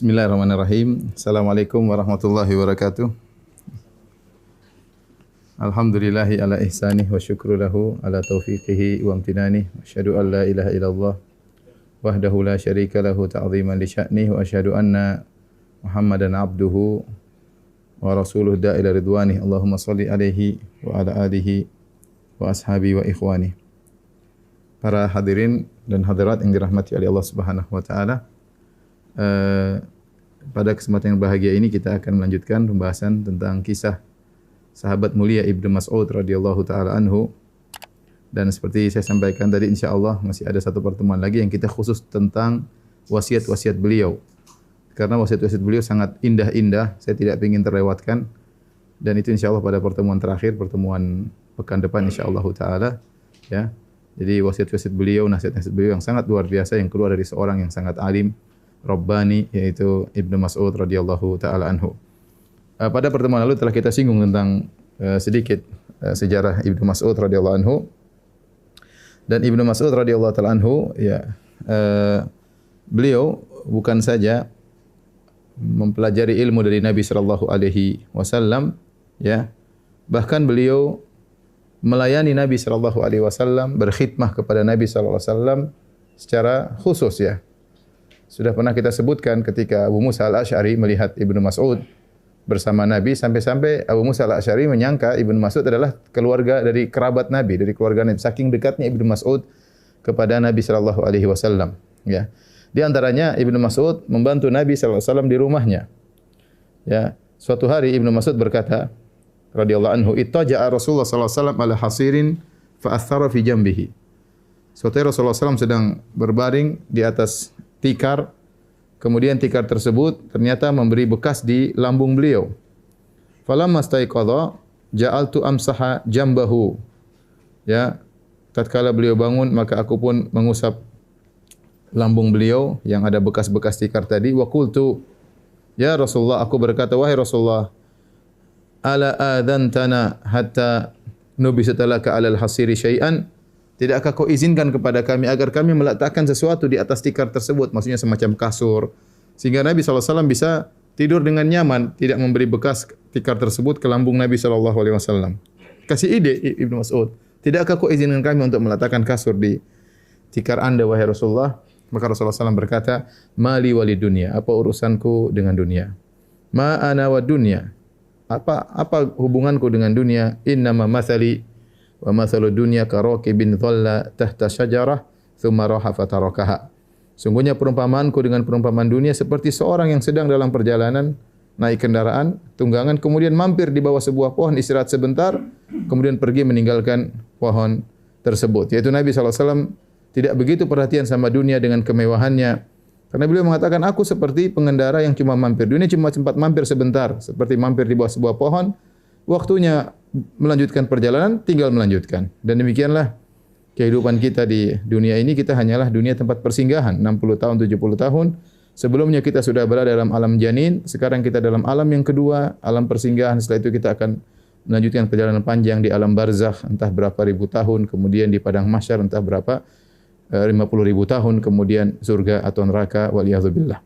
Bismillahirrahmanirrahim. Assalamualaikum warahmatullahi wabarakatuh. Alhamdulillahi ala ihsanih wa syukru lahu ala taufiqihi wa amtinanih. Asyhadu an la ilaha illallah wahdahu la syarika lahu ta'ziman li sya'nih wa asyhadu anna Muhammadan abduhu wa rasuluhu da'ila ridwanih. Allahumma salli alaihi wa ala alihi wa ashabi wa ikhwani. Para hadirin dan hadirat yang dirahmati oleh Allah Subhanahu wa taala. Pada kesempatan yang bahagia ini kita akan melanjutkan pembahasan tentang kisah sahabat mulia Ibnu Mas'ud radhiyallahu taala anhu. Dan seperti saya sampaikan tadi, insyaallah masih ada satu pertemuan lagi yang kita khusus tentang wasiat-wasiat beliau. Karena wasiat-wasiat beliau sangat indah-indah, saya tidak ingin terlewatkan. Dan itu insyaallah pada pertemuan terakhir, pertemuan pekan depan insyaallah taala, ya. Jadi wasiat-wasiat beliau, nasihat-nasihat beliau yang sangat luar biasa yang keluar dari seorang yang sangat alim, Rabbani, yaitu Ibnu Mas'ud radhiyallahu taala anhu. Pada pertemuan lalu telah kita singgung tentang sedikit sejarah Ibnu Mas'ud radhiyallahu anhu. Dan Ibnu Mas'ud radhiyallahu taala anhu, ya, beliau bukan saja mempelajari ilmu dari Nabi sallallahu alaihi wasallam, ya, bahkan beliau melayani Nabi sallallahu alaihi wasallam, berkhidmah kepada Nabi sallallahu alaihi wasallam secara khusus, ya. Sudah pernah kita sebutkan ketika Abu Musa al-Asy'ari melihat Ibnu Mas'ud bersama Nabi, sampai-sampai Abu Musa al-Asy'ari menyangka Ibnu Mas'ud adalah keluarga dari kerabat Nabi, dari keluarga Nabi. Saking dekatnya Ibnu Mas'ud kepada Nabi sallallahu alaihi wasallam, ya. Di antaranya Ibnu Mas'ud membantu Nabi sallallahu alaihi wasallam di rumahnya. Ya, suatu hari Ibnu Mas'ud berkata radhiyallahu anhu, "Ittaja'a Rasulullah sallallahu alaihi wasallam ala hasirin fa athara fi jambihi." Suatu hari Rasulullah SAW sedang berbaring di atas tikar, kemudian tikar tersebut ternyata memberi bekas di lambung beliau. Falamma staiqadha ja'altu amsaha jambahu. Ya, tatkala beliau bangun maka aku pun mengusap lambung beliau yang ada bekas-bekas tikar tadi. Wa qultu, ya Rasulullah, aku berkata, wahai Rasulullah, ala adantana hatta nubisata laka alal hasiri syai'an. Tidakkah kau izinkan kepada kami agar kami meletakkan sesuatu di atas tikar tersebut, maksudnya semacam kasur, sehingga Nabi SAW bisa tidur dengan nyaman, tidak memberi bekas tikar tersebut ke lambung Nabi SAW. Kasih ide Ibnu Mas'ud, tidakkah kau izinkan kami untuk meletakkan kasur di tikar anda, wahai Rasulullah? Maka Rasulullah SAW berkata, mali wali dunia, apa urusanku dengan dunia? Ma ana wa dunia, apa hubunganku dengan dunia? Innama mathali wa mathalu dunya karakibin dhalla tahta syajarah thumma raha fatarakaha. Sungguhnya perumpamaanku dengan perumpamaan dunia seperti seorang yang sedang dalam perjalanan naik kendaraan tunggangan, kemudian mampir di bawah sebuah pohon, istirahat sebentar, kemudian pergi meninggalkan pohon tersebut. Yaitu Nabi SAW tidak begitu perhatian sama dunia dengan kemewahannya. Karena beliau mengatakan, aku seperti pengendara yang cuma mampir. Dunia cuma sempat mampir sebentar, seperti mampir di bawah sebuah pohon. Waktunya melanjutkan perjalanan, tinggal melanjutkan. Dan demikianlah kehidupan kita di dunia ini. Kita hanyalah dunia tempat persinggahan, 60 tahun, 70 tahun. Sebelumnya kita sudah berada dalam alam janin, sekarang kita dalam alam yang kedua, alam persinggahan. Setelah itu kita akan melanjutkan perjalanan panjang di alam barzakh, entah berapa ribu tahun, kemudian di padang mahsyar entah berapa 50.000 tahun, kemudian surga atau neraka, waliyadzubillah.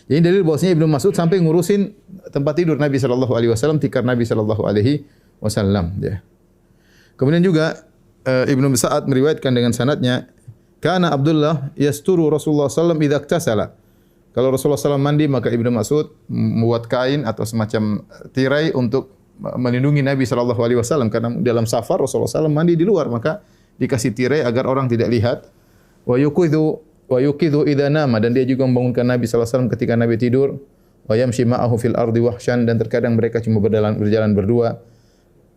Jadi dalil bahwasanya Ibnu Mas'ud sampai ngurusin tempat tidur Nabi sallallahu alaihi wasallam, tikar Nabi sallallahu alaihi wasallam, ya. Kemudian juga Ibnu Sa'ad meriwayatkan dengan sanadnya, kana Abdullah yasturu Rasulullah sallallahu alaihi wasallam idza iktasala. Kalau Rasulullah sallallahu mandi, maka Ibnu Mas'ud membuat kain atau semacam tirai untuk melindungi Nabi sallallahu alaihi wasallam, karena dalam safar Rasulullah sallallahu mandi di luar, maka dikasih tirai agar orang tidak lihat. Wa yuqidhu idza nama, dan dia juga membangunkan Nabi sallallahu alaihi wasallam ketika Nabi tidur. Wa yamshi ma'ahu fil ardi wahsyan, dan terkadang mereka cuma berjalan berdua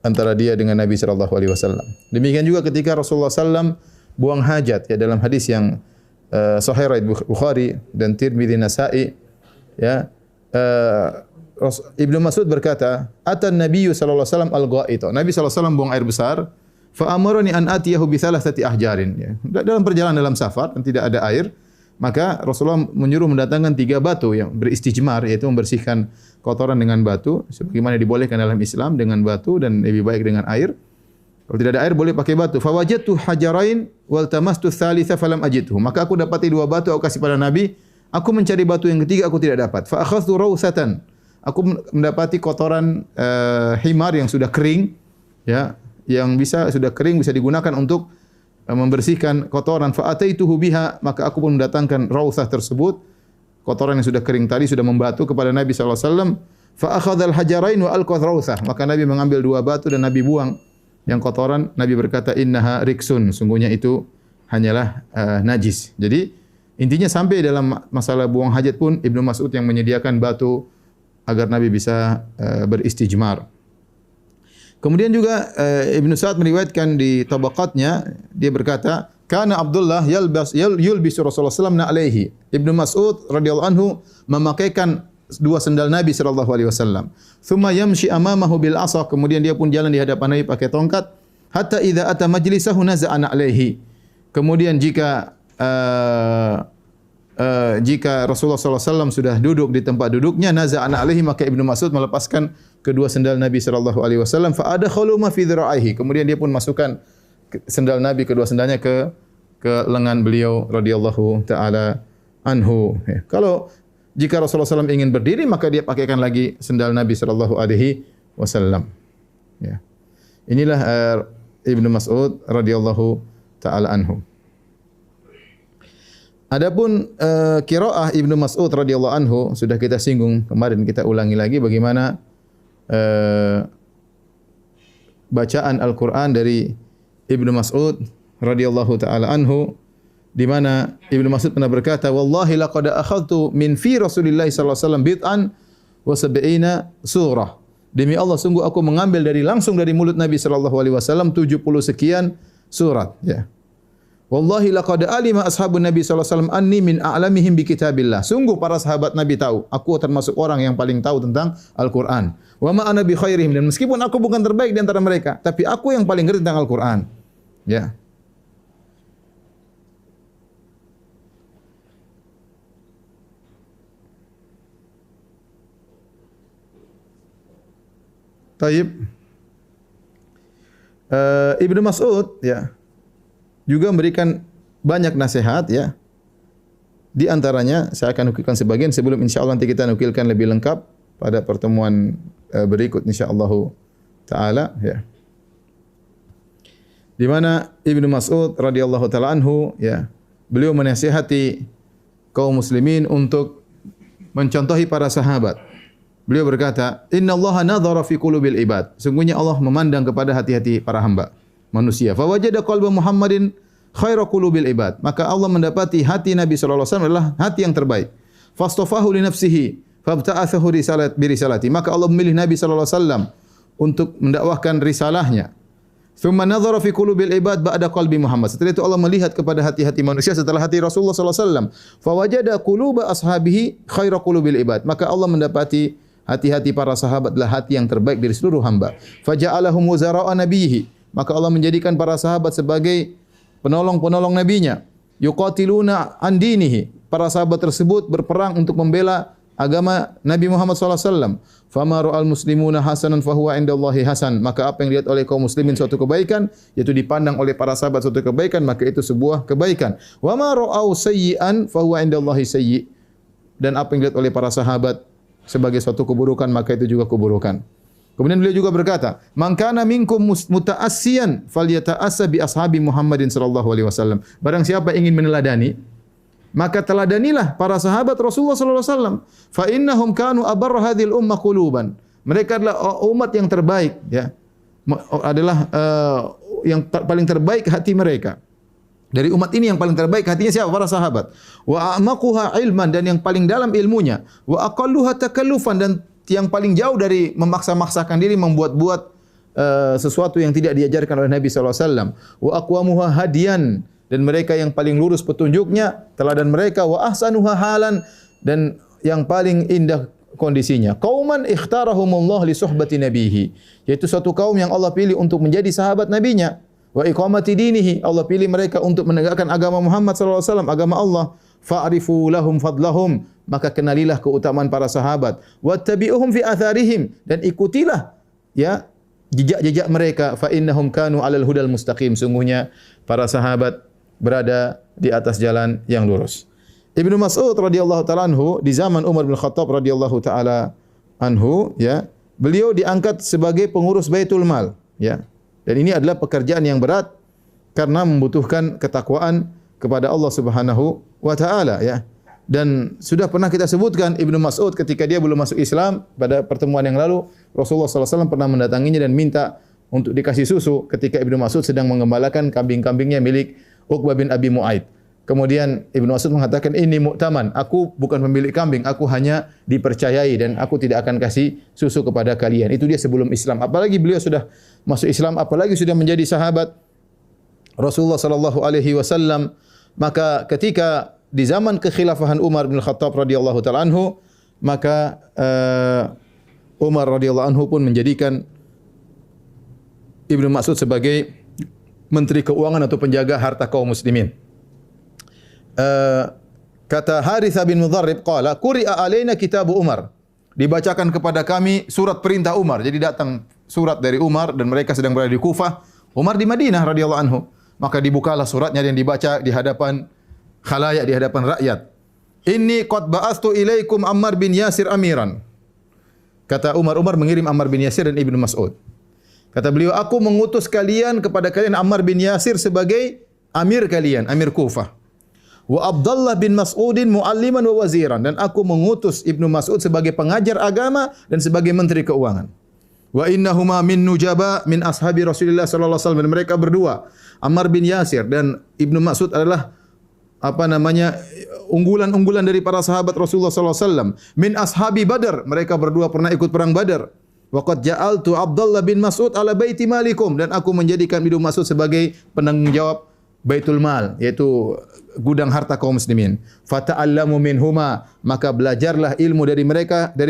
antara dia dengan Nabi sallallahu alaihi wasallam. Demikian juga ketika Rasulullah sallam buang hajat, ya, dalam hadis yang sahih riwayat Bukhari dan Tirmidzi, Nasa'i, ya. Ibnu Mas'ud berkata, "Atan Nabiyyu sallallahu alaihi wasallam al-gha'ita." Nabi sallallahu alaihi wasallam buang air besar. Fa amarani an atiyahu bi thalathati ahjarin, ya. Dalam perjalanan dalam safar dan tidak ada air, maka Rasulullah menyuruh mendatangkan 3 batu yang beristijmar, yaitu membersihkan kotoran dengan batu, sebagaimana dibolehkan dalam Islam dengan batu dan lebih baik dengan air. Kalau tidak ada air boleh pakai batu. Fa wajadtu hajarain wal tamastu tsalitsa falam ajidhu. Maka aku dapati 2 batu, aku kasih pada Nabi, Aku mencari batu yang ketiga, aku tidak dapat. Fa akhadtu rawsatan. Aku mendapati kotoran himar yang sudah kering, ya, yang sudah kering bisa digunakan untuk membersihkan kotoran. Fa ataituhu biha, maka aku pun mendatangkan rawsah tersebut, kotoran yang sudah kering tadi, sudah membatu kepada Nabi sallallahu alaihi wasallam. Fa akhadhal hajarain wa alqa rawsah, maka Nabi mengambil 2 batu dan Nabi buang yang kotoran. Nabi berkata, innaha riksun, sungguhnya itu hanyalah najis. Jadi intinya sampai dalam masalah buang hajat pun Ibnu Mas'ud yang menyediakan batu agar Nabi bisa beristijmar. Kemudian juga Ibnu Sa'ad meriwayatkan di tabaqatnya, dia berkata, kana Abdullah yulbisu Rasulullah sallallahu alaihi. Ibnu Mas'ud radhiyallahu anhu memakaikan 2 sendal Nabi sallallahu alaihi wasallam. Thumma yamshi amamahu bil asa, kemudian dia pun jalan di hadapan Nabi pakai tongkat, hatta idza ata majlisahu naza'ana alaihi. Kemudian jika Rasulullah SAW sudah duduk di tempat duduknya, naza'ana alaihi, maka Ibnu Mas'ud melepaskan kedua sendal Nabi sallallahu alaihi wasallam, fa adkhalu ma fi dhira'ihi. Kemudian dia pun masukkan sendal Nabi, kedua sendalnya ke lengan beliau radhiyallahu taala anhu. Kalau jika Rasulullah SAW ingin berdiri, maka dia pakaikan lagi sendal Nabi sallallahu alaihi wasallam. Ya. Inilah Ibnu Mas'ud radhiyallahu taala anhu. Adapun qiraah Ibnu Mas'ud radhiyallahu anhu sudah kita singgung kemarin, kita ulangi lagi bagaimana bacaan Al-Qur'an dari Ibnu Mas'ud radhiyallahu taala anhu, di mana Ibnu Mas'ud pernah berkata, wallahi laqad akhadtu min fi Rasulillah sallallahu alaihi wasallam bid'an wa sab'ina surah. Demi Allah, sungguh aku mengambil langsung dari mulut Nabi sallallahu alaihi wasallam 70 sekian surat, ya. Wallahi laqad alima ashabun Nabi sallallahu alaihi wasallam anni min a'lamihim bi kitabillah. Sungguh para sahabat Nabi tahu, aku termasuk orang yang paling tahu tentang Al-Qur'an. Wa ma ana bi khairihim, dan meskipun aku bukan terbaik di antara mereka, tapi aku yang paling ngerti tentang Al-Qur'an. Ya. Taib. Ibnu Mas'ud, ya, juga memberikan banyak nasihat, ya. Di antaranya saya akan nukilkan sebagian sebelum insyaallah nanti kita nukilkan lebih lengkap pada pertemuan berikut insyaallah taala, ya. Di mana Ibnu Mas'ud radhiyallahu taala anhu, ya, beliau menasihati kaum muslimin untuk mencontohi para sahabat. Beliau berkata, "Innallaha nadhara fi qulubil ibad." Sungguhnya Allah memandang kepada hati-hati para hamba manusia. Fa wajada qalba Muhammadin khaira qulubil ibad. Maka Allah mendapati hati Nabi sallallahu alaihi wasallam adalah hati yang terbaik. Fastafahu li nafsihi fabta'athahu risalati. Maka Allah memilih Nabi sallallahu alaihi wasallam untuk mendakwahkan risalahnya. Thumma nadhara fi qulubil ibad ba'da qalbi Muhammad. Setelah itu Allah melihat kepada hati-hati manusia setelah hati Rasulullah sallallahu alaihi wasallam. Fa wajada quluba ashabihi khaira qulubil ibad. Maka Allah mendapati hati-hati para sahabat adalah hati yang terbaik dari seluruh hamba. Faja'alahum wuzara'a nabiyhi. Maka Allah menjadikan para sahabat sebagai penolong-penolong nabinya. Yuqatiluna an dinihi. Para sahabat tersebut berperang untuk membela agama Nabi Muhammad sallallahu alaihi wasallam. Fama ra'al muslimuna hasanan fahuwa indallahi hasan. Maka apa yang dilihat oleh kaum muslimin suatu kebaikan, yaitu dipandang oleh para sahabat suatu kebaikan, maka itu sebuah kebaikan. Wa ma ra'au sayyi'an fahuwa indallahi sayyi'. Dan apa yang dilihat oleh para sahabat sebagai suatu keburukan, maka itu juga keburukan. Kemudian beliau juga berkata, "Man kana minkum muta'assiyan falyata'assa bi ashabi Muhammadin sallallahu alaihi wasallam." Barang siapa ingin meneladani, maka teladanilah para sahabat Rasulullah sallallahu alaihi wasallam. Fa innahum kanu abarra hadhil ummah quluban. Mereka adalah umat yang terbaik, ya. Adalah yang paling terbaik hati mereka. Dari umat ini yang paling terbaik hatinya siapa? Para sahabat. Wa a'maquha ilman, dan yang paling dalam ilmunya. Wa aqalluha takallufan, dan yang paling jauh dari memaksa-maksakan diri membuat-buat sesuatu yang tidak diajarkan oleh Nabi sallallahu alaihi wasallam. Wa aqwamuha hadiyan, dan mereka yang paling lurus petunjuknya, teladan mereka. Wa ahsanuha halan, dan yang paling indah kondisinya. Qauman ikhtarahumullah li suhbati nabihi, yaitu suatu kaum yang Allah pilih untuk menjadi sahabat nabinya. Wa iqamati dinihi, Allah pilih mereka untuk menegakkan agama Muhammad sallallahu alaihi wasallam, agama Allah. Fa'rifu lahum fadlahum, maka kenalilah keutamaan para sahabat. Wattabi'uhum fi atharihim, dan ikutilah, ya, jejak-jejak mereka. Fa innahum kanu 'alal hudal mustaqim, sungguhnya para sahabat berada di atas jalan yang lurus. Ibnu Mas'ud radhiyallahu taala anhu di zaman Umar bin Khattab radhiyallahu taala anhu, ya, beliau diangkat sebagai pengurus Baitul Mal, ya. Dan ini adalah pekerjaan yang berat karena membutuhkan ketakwaan kepada Allah Subhanahu wa taala, ya. Dan sudah pernah kita sebutkan Ibnu Mas'ud ketika dia belum masuk Islam, pada pertemuan yang lalu Rasulullah sallallahu alaihi wasallam pernah mendatanginya dan minta untuk dikasih susu ketika Ibnu Mas'ud sedang mengembalakan kambing-kambingnya milik Uqbah bin Abi Mu'aid. Kemudian Ibnu Mas'ud mengatakan, ini mu'taman, aku bukan pemilik kambing, aku hanya dipercayai dan aku tidak akan kasih susu kepada kalian. Itu dia sebelum Islam. Apalagi beliau sudah masuk Islam, apalagi sudah menjadi sahabat Rasulullah sallallahu alaihi wasallam. Maka ketika di zaman kekhilafahan Umar bin Khattab radhiyallahu taala anhu, maka Umar radhiyallahu anhu pun menjadikan Ibnu Mas'ud sebagai menteri keuangan atau penjaga harta kaum muslimin. Kata Harithah bin Mudharrib qala quri'a alaina kitab Umar, dibacakan kepada kami surat perintah Umar. Jadi datang surat dari Umar dan mereka sedang berada di Kufah, Umar di Madinah radhiyallahu anhu. Maka dibukalah suratnya dan dibaca di hadapan khalayak, di hadapan rakyat. Inni qad ba'astu ilaikum Ammar bin Yasir amiran. Kata Umar mengirim Ammar bin Yasir dan Ibnu Mas'ud. Kata beliau, aku mengutus kalian kepada kalian Ammar bin Yasir sebagai amir kalian, amir Kufah. Wa Abdullah bin Mas'udin mualliman wa waziran, dan aku mengutus Ibnu Mas'ud sebagai pengajar agama dan sebagai menteri keuangan. Wa innahuma min nujaba min ashabi Rasulullah sallallahu alaihi wasallam, dan mereka berdua, Ammar bin Yasir dan Ibnu Mas'ud, adalah unggulan-unggulan dari para sahabat Rasulullah sallallahu alaihi wasallam. Min ashabi Badar, mereka berdua pernah ikut perang Badar. Wa qad ja'altu Abdullah bin Mas'ud ala baiti malikum, dan aku menjadikan Ibnu Mas'ud sebagai penanggung jawab Baitul Mal, yaitu gudang harta kaum muslimin. Fata'allamu minhuma, maka belajarlah ilmu dari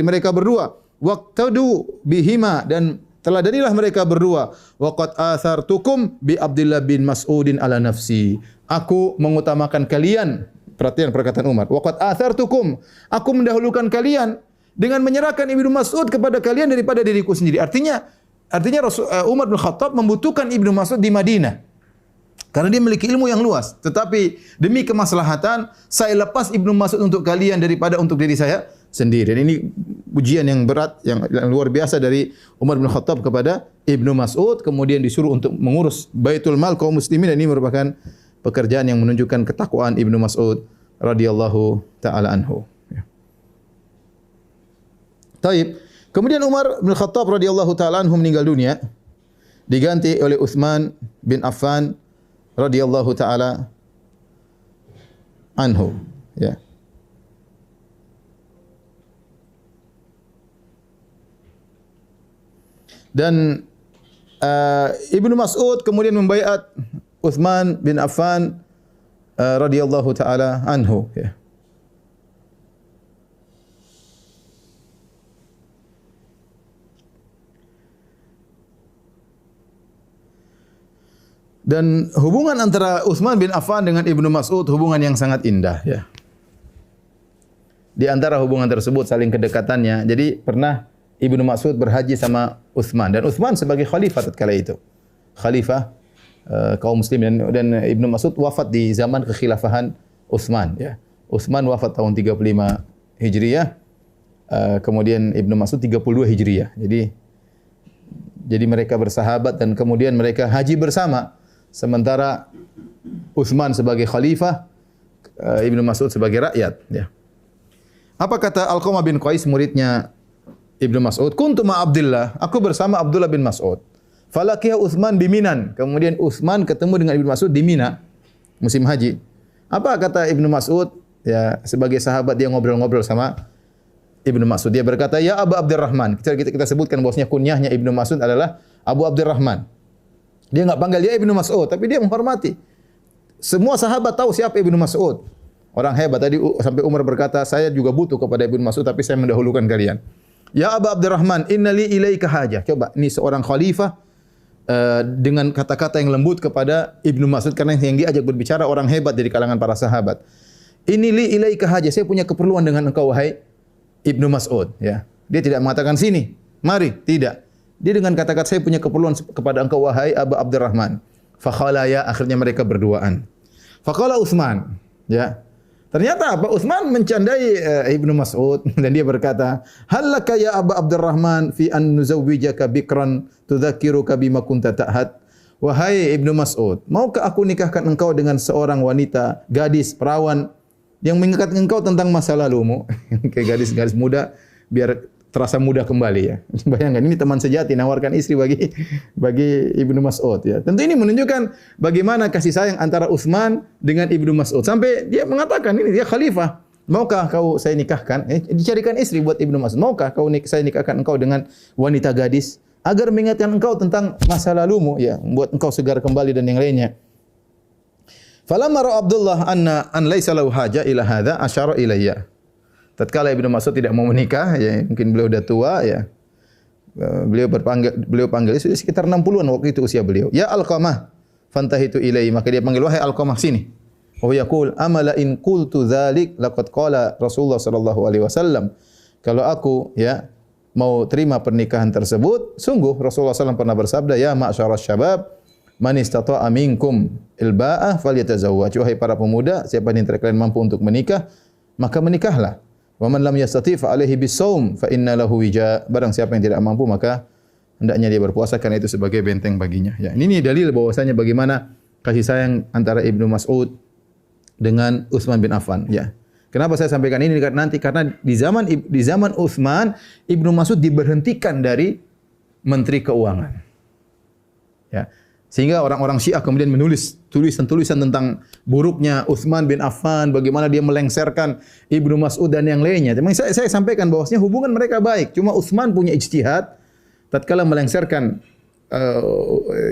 mereka berdua. Waqtadu bihima, dan teladanilah mereka berdua. Wa qad athartukum bi Abdullah bin Mas'udin ala nafsi. Aku mengutamakan kalian. Perhatian perkataan Umar. Wa qad athartukum, aku mendahulukan kalian dengan menyerahkan Ibnu Mas'ud kepada kalian daripada diriku sendiri. Artinya Umar bin Khattab membutuhkan Ibnu Mas'ud di Madinah karena dia memiliki ilmu yang luas. Tetapi demi kemaslahatan, saya lepas Ibnu Mas'ud untuk kalian daripada untuk diri saya sendiri. Dan ini ujian yang berat, yang luar biasa dari Umar bin Khattab kepada Ibnu Mas'ud. Kemudian disuruh untuk mengurus Baitul Mal kaum muslimin. Dan ini merupakan pekerjaan yang menunjukkan ketakwaan Ibnu Mas'ud radhiyallahu taala anhu. Taib. Kemudian Umar bin Khattab radhiyallahu taala anhu meninggal dunia, diganti oleh Utsman bin Affan radhiyallahu taala anhu, ya. Dan Ibnu Mas'ud kemudian membaiat Utsman bin Affan radhiyallahu taala anhu, ya. Dan hubungan antara Utsman bin Affan dengan Ibnu Mas'ud hubungan yang sangat indah, ya. Di antara hubungan tersebut saling kedekatannya. Jadi pernah Ibnu Mas'ud berhaji sama Utsman, dan Utsman sebagai khalifah tatkala itu. Khalifah kaum muslimin, dan Ibnu Mas'ud wafat di zaman kekhilafahan Utsman, ya. Utsman wafat tahun 35 Hijriah. Kemudian Ibnu Mas'ud 32 Hijriah. Jadi mereka bersahabat dan kemudian mereka haji bersama. Sementara Utsman sebagai khalifah, Ibnu Mas'ud sebagai rakyat, ya. Apa kata Alqamah bin Qais, muridnya Ibnu Mas'ud? Kuntu ma Abdullah, aku bersama Abdullah bin Mas'ud. Falaqiya Utsman bi Minan. Kemudian Utsman ketemu dengan Ibnu Mas'ud di Mina musim haji. Apa kata Ibnu Mas'ud? Ya, sebagai sahabat dia ngobrol-ngobrol sama Ibnu Mas'ud. Dia berkata, "Ya Abu Abdurrahman." Kita sebutkan bahwasanya kunyahnya Ibnu Mas'ud adalah Abu Abdurrahman. Dia enggak panggil dia Ibnu Mas'ud, tapi dia menghormati. Semua sahabat tahu siapa Ibnu Mas'ud. Orang hebat. Tadi sampai Umar berkata, "Saya juga butuh kepada Ibnu Mas'ud, tapi saya mendahulukan kalian." Ya Abu Abdurrahman, innali ilaika hajah. Coba, ini seorang khalifah dengan kata-kata yang lembut kepada Ibnu Mas'ud, karena yang diajak berbicara orang hebat dari kalangan para sahabat. Innali ilaika hajah, saya punya keperluan dengan engkau wahai Ibnu Mas'ud, ya. Dia tidak mengatakan sini, mari, tidak. Dia dengan kata-kata saya punya keperluan kepada engkau wahai Abu Abdurrahman. Fakhalaya, akhirnya mereka berduaan. Faqala Utsman, ya. Ternyata apa? Utsman mencandai Ibnu Mas'ud dan dia berkata, "Hallaka ya Aba Abdurrahman fi an nuzawwijaka bikran tudzakiruka bima kunta ta'had?" Wahai Ibnu Mas'ud, maukah aku nikahkan engkau dengan seorang wanita, gadis, perawan yang mengingatkan engkau tentang masa lalumu? Kayak gadis-gadis muda biar terasa muda kembali ya. Bayangkan ini teman sejati nawarkan istri bagi Ibnu Mas'ud ya. Tentu ini menunjukkan bagaimana kasih sayang antara Utsman dengan Ibnu Mas'ud. Sampai dia mengatakan ini dia khalifah. Maukah kau saya nikahkan? Dicarikan istri buat Ibnu Mas'ud. Maukah saya nikahkan engkau dengan wanita gadis agar mengingatkan engkau tentang masa lalumu ya, membuat engkau segar kembali dan yang lainnya. Falamma ra'a Abdullah an laisa lahu haja ila hadza asyara ilayya. Tatkala Ibnu Mas'ud tidak mau menikah, ya mungkin beliau sudah tua ya. Beliau panggil sekitar 60-an waktu itu usia beliau. Ya Alqamah, fantahitu ilaihi, maka dia panggil wahai Alqamah sini. Wa yaqul amala in qultu dzalik laqad qala Rasulullah sallallahu alaihi wasallam. Kalau aku ya mau terima pernikahan tersebut, sungguh Rasulullah SAW pernah bersabda, ya ma'syaras syabab, man istata'a minkum ilba'ah falyatazawwaj. Wahai para pemuda, siapa yang kalian mampu untuk menikah, maka menikahlah. Wa man lam yastati' fa alaihi bis-shaum fa inna lahu wija. Barang siapa yang tidak mampu maka hendaknya dia berpuasa karena itu sebagai benteng baginya. Ya, ini dalil bahwasanya bagaimana kasih sayang antara Ibnu Mas'ud dengan Utsman bin Affan, ya. Kenapa saya sampaikan ini nanti karena di zaman Utsman Ibnu Mas'ud diberhentikan dari Menteri Keuangan. Ya. Sehingga orang-orang Syiah kemudian menulis tulisan-tulisan tentang buruknya Utsman bin Affan, bagaimana dia melengsarkan Ibnu Mas'ud dan yang lainnya. Memang saya sampaikan bahwasanya hubungan mereka baik. Cuma Utsman punya ijtihad tatkala melengsarkan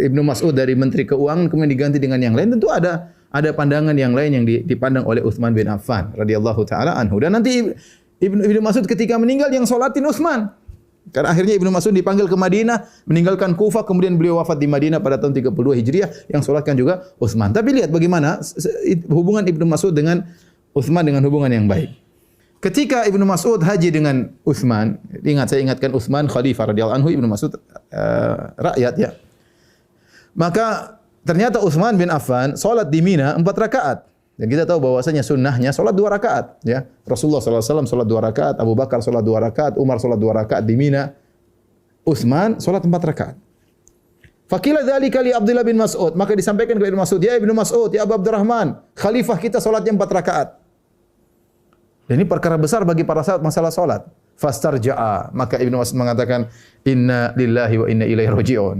Ibnu Mas'ud dari Menteri Keuangan kemudian diganti dengan yang lain. Tentu ada pandangan yang lain yang dipandang oleh Utsman bin Affan radhiyallahu taala anhu. Dan nanti Ibnu Mas'ud ketika meninggal yang salatin Utsman. Karena akhirnya Ibnu Mas'ud dipanggil ke Madinah, meninggalkan Kufah, kemudian beliau wafat di Madinah pada tahun 32 Hijriah, yang salatkan juga Utsman. Tapi lihat bagaimana hubungan Ibnu Mas'ud dengan Utsman dengan hubungan yang baik. Ketika Ibnu Mas'ud haji dengan Utsman, saya ingatkan Utsman khalifah radhiyallahu anhu, Ibnu Mas'ud rakyat ya. Maka ternyata Utsman bin Affan salat di Mina 4 rakaat. Dan kita tahu bahwasanya sunnahnya salat 2 rakaat, ya. Rasulullah sallallahu alaihi wasallam salat 2 rakaat, Abu Bakar salat 2 rakaat, Umar salat 2 rakaat di Mina. Utsman salat 4 rakaat. Faqila dzalika li Abdullah bin Mas'ud, maka disampaikan kepada Ibnu Mas'ud, ya Ibnu Mas'ud, ya Abu Abdurrahman, khalifah kita salatnya 4 rakaat. Dan ini perkara besar bagi para sahabat masalah salat. Fastarja'a, maka Ibnu Mas'ud mengatakan, inna lillahi wa inna ilaihi raji'un.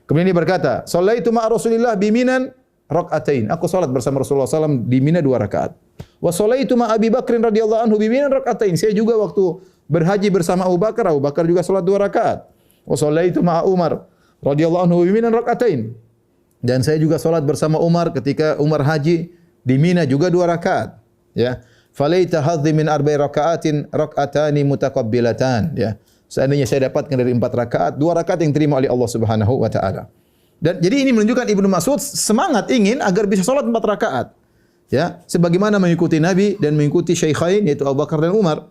Kemudian dia berkata, "Shallaitu ma'a Rasulillah bi Minan rakaatain." Aku salat bersama Rasulullah SAW di Mina 2 rakaat. Wa shallaitu ma'a Abi Bakrin radhiyallahu anhu bi Minan rakaatain. Saya juga waktu berhaji bersama Abu Bakar juga salat 2 rakaat. Wa shallaitu ma'a Umar radhiyallahu anhu bi Minan rakaatain. Dan saya juga salat bersama Umar ketika Umar haji di Mina juga 2 rakaat. Ya. Falaita hadhi min arba'i rakaatin rakaatani mutaqabbilatan. Ya. Seandainya saya dapatkan dari 4 rakaat, 2 rakaat yang diterima oleh Allah Subhanahu wa taala. Dan jadi ini menunjukkan Ibnu Mas'ud semangat ingin agar bisa salat 4 rakaat. Ya, sebagaimana mengikuti Nabi dan mengikuti syaikhain yaitu Abu Bakar dan Umar.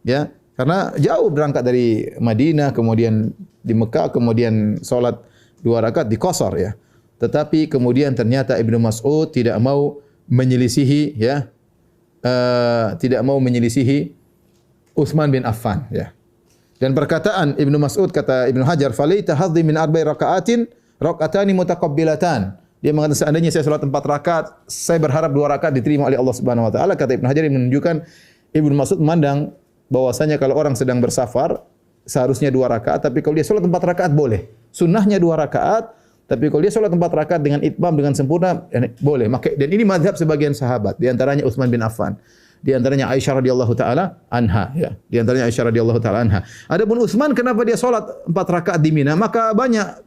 Ya, karena jauh berangkat dari Madinah, kemudian di Mekah, kemudian salat 2 rakaat di qasar ya. Tetapi kemudian ternyata Ibnu Mas'ud tidak mau menyelisihi ya, tidak mau menyelisihi Utsman bin Affan ya. Dan perkataan Ibnu Mas'ud kata Ibnu Hajar, "Falaita hadhi min arba'i raka'atin raka'atani mutaqabbilatan." Dia mengatakan seandainya saya salat 4 rakaat, saya berharap 2 rakaat diterima oleh Allah Subhanahu wa taala. Kata Ibnu Hajar yang menunjukkan Ibnu Mas'ud memandang bahwasanya kalau orang sedang bersafar seharusnya 2 rakaat, tapi kalau dia salat 4 rakaat boleh. Sunnahnya 2 rakaat, tapi kalau dia salat 4 rakaat dengan itmam dengan sempurna boleh. Dan ini mazhab sebagian sahabat, di antaranya Utsman bin Affan. Di antaranya Aisyah radhiyallahu taala anha ya. Di antaranya Aisyah radhiyallahu taala anha. Adapun Utsman kenapa dia salat 4 rakaat di Mina? Maka banyak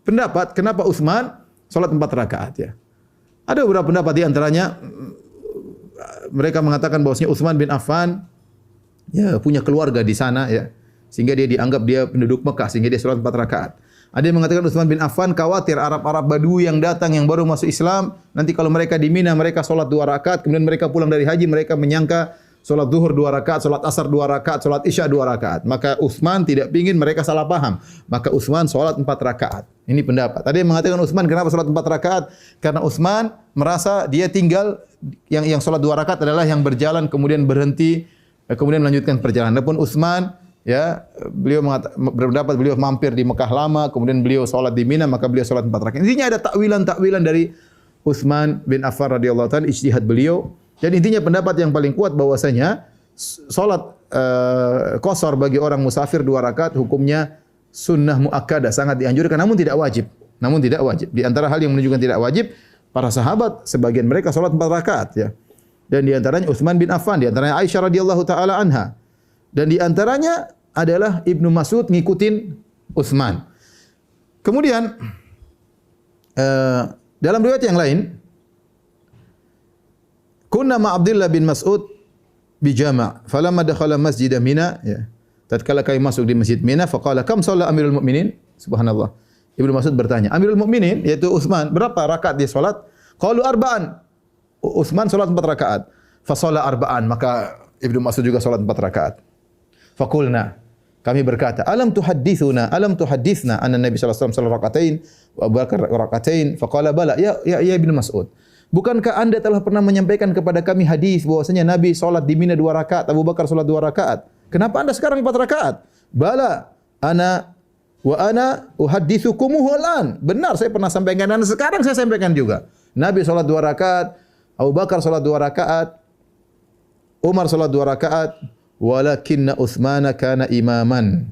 pendapat kenapa Utsman salat 4 rakaat ya. Ada beberapa pendapat di antaranya mereka mengatakan bahwasanya Utsman bin Affan ya punya keluarga di sana ya. Sehingga dia dianggap dia penduduk Mekah sehingga dia salat 4 rakaat. Ada yang mengatakan Utsman bin Affan khawatir Arab-Arab Badui yang datang yang baru masuk Islam, nanti kalau mereka di Mina mereka salat 2 rakaat, kemudian mereka pulang dari haji mereka menyangka salat zuhur 2 rakaat, salat asar 2 rakaat, salat isya 2 rakaat. Maka Utsman tidak ingin mereka salah paham. Maka Utsman salat 4 rakaat. Ini pendapat. Ada yang mengatakan Utsman kenapa salat 4 rakaat? Karena Utsman merasa dia tinggal yang salat 2 rakaat adalah yang berjalan kemudian berhenti kemudian melanjutkan perjalanan. Adapun Utsman ya, beliau berpendapat beliau mampir di Mekah lama, kemudian beliau salat di Mina, maka beliau salat 4 rakaat. Intinya ada takwilan-takwilan dari Utsman bin Affan radhiyallahu taala, ijtihad beliau, dan intinya pendapat yang paling kuat bahwasanya salat qashar bagi orang musafir 2 rakaat hukumnya sunnah muakkadah, sangat dianjurkan namun tidak wajib. Namun tidak wajib. Di antara hal yang menunjukkan tidak wajib, para sahabat sebagian mereka salat 4 rakaat ya. Dan di antaranya Utsman bin Affan, di antaranya Aisyah radhiyallahu taala anha. Dan di antaranya adalah Ibnu Mas'ud ngikutin Utsman. Kemudian dalam riwayat yang lain, kunna ma Abdullah bin Mas'ud bi jama', falamma dakhala masjid Mina ya. Tatkala kami masuk di Masjid Mina, faqala kam shalla Amirul Mukminin? Subhanallah. Ibnu Mas'ud bertanya, Amirul Mukminin yaitu Utsman, berapa rakaat dia salat? Qalu arba'an. Utsman salat 4 rakaat. Fa shalla arba'an, maka Ibnu Mas'ud juga salat 4 rakaat. Faqulna, kami berkata, alam tuhadditsuna anna Nabi sallallahu alaihi wasallam salat rakaatain wa Abu Bakar rakaatain? Faqala bala, ya Ibnu Mas'ud. Bukankah Anda telah pernah menyampaikan kepada kami hadis bahwasanya Nabi salat di Mina 2 rakaat, Abu Bakar salat 2 rakaat? Kenapa Anda sekarang 4 rakaat? Bala, ana uhadditsukumuhu alan. Benar, saya pernah sampaikan dan sekarang saya sampaikan juga. Nabi salat 2 rakaat, Abu Bakar salat 2 rakaat, Umar salat 2 rakaat, walakinna Utsman kana imaman.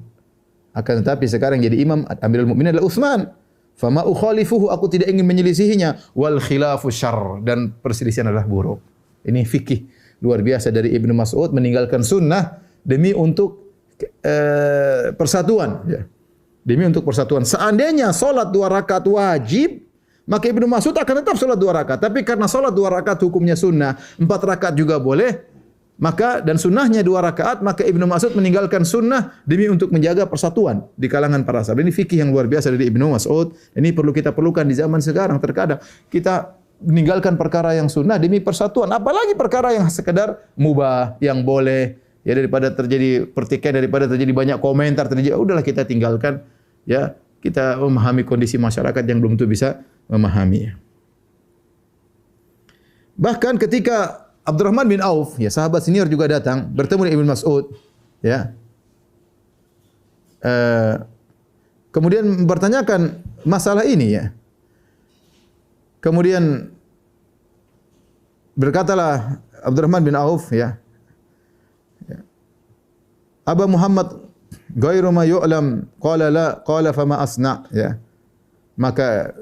Akan tetapi sekarang jadi imam Amirul Mukminin adalah Utsman. Fama ukhalifuhu, aku tidak ingin menyelisihinya. Wal khilafu syarr, dan perselisihan adalah buruk. Ini fikih luar biasa dari Ibnu Mas'ud, meninggalkan sunnah demi untuk persatuan ya. Demi untuk persatuan. Seandainya salat 2 rakaat wajib, maka Ibnu Mas'ud akan tetap salat 2 rakaat. Tapi karena salat 2 rakaat hukumnya sunnah, 4 rakaat juga boleh, maka dan sunnahnya 2 rakaat, maka Ibnu Mas'ud meninggalkan sunnah demi untuk menjaga persatuan di kalangan para sahabat. Ini fikih yang luar biasa dari Ibnu Mas'ud. Ini perlu kita perlukan di zaman sekarang. Terkadang kita meninggalkan perkara yang sunnah demi persatuan, apalagi perkara yang sekedar mubah, yang boleh. Ya, daripada terjadi pertikaian, daripada terjadi banyak komentar, udahlah kita tinggalkan. Ya, kita memahami kondisi masyarakat yang belum tentu bisa memahami. Bahkan ketika Abdurrahman bin Auf, ya sahabat senior juga datang bertemu dengan Ibnu Mas'ud, ya. Kemudian mempertanyakan masalah ini ya. Kemudian berkatalah Abdurrahman bin Auf ya. Aba Muhammad ghairu ma yu'lam, qala la, qala fama asna ya. Maka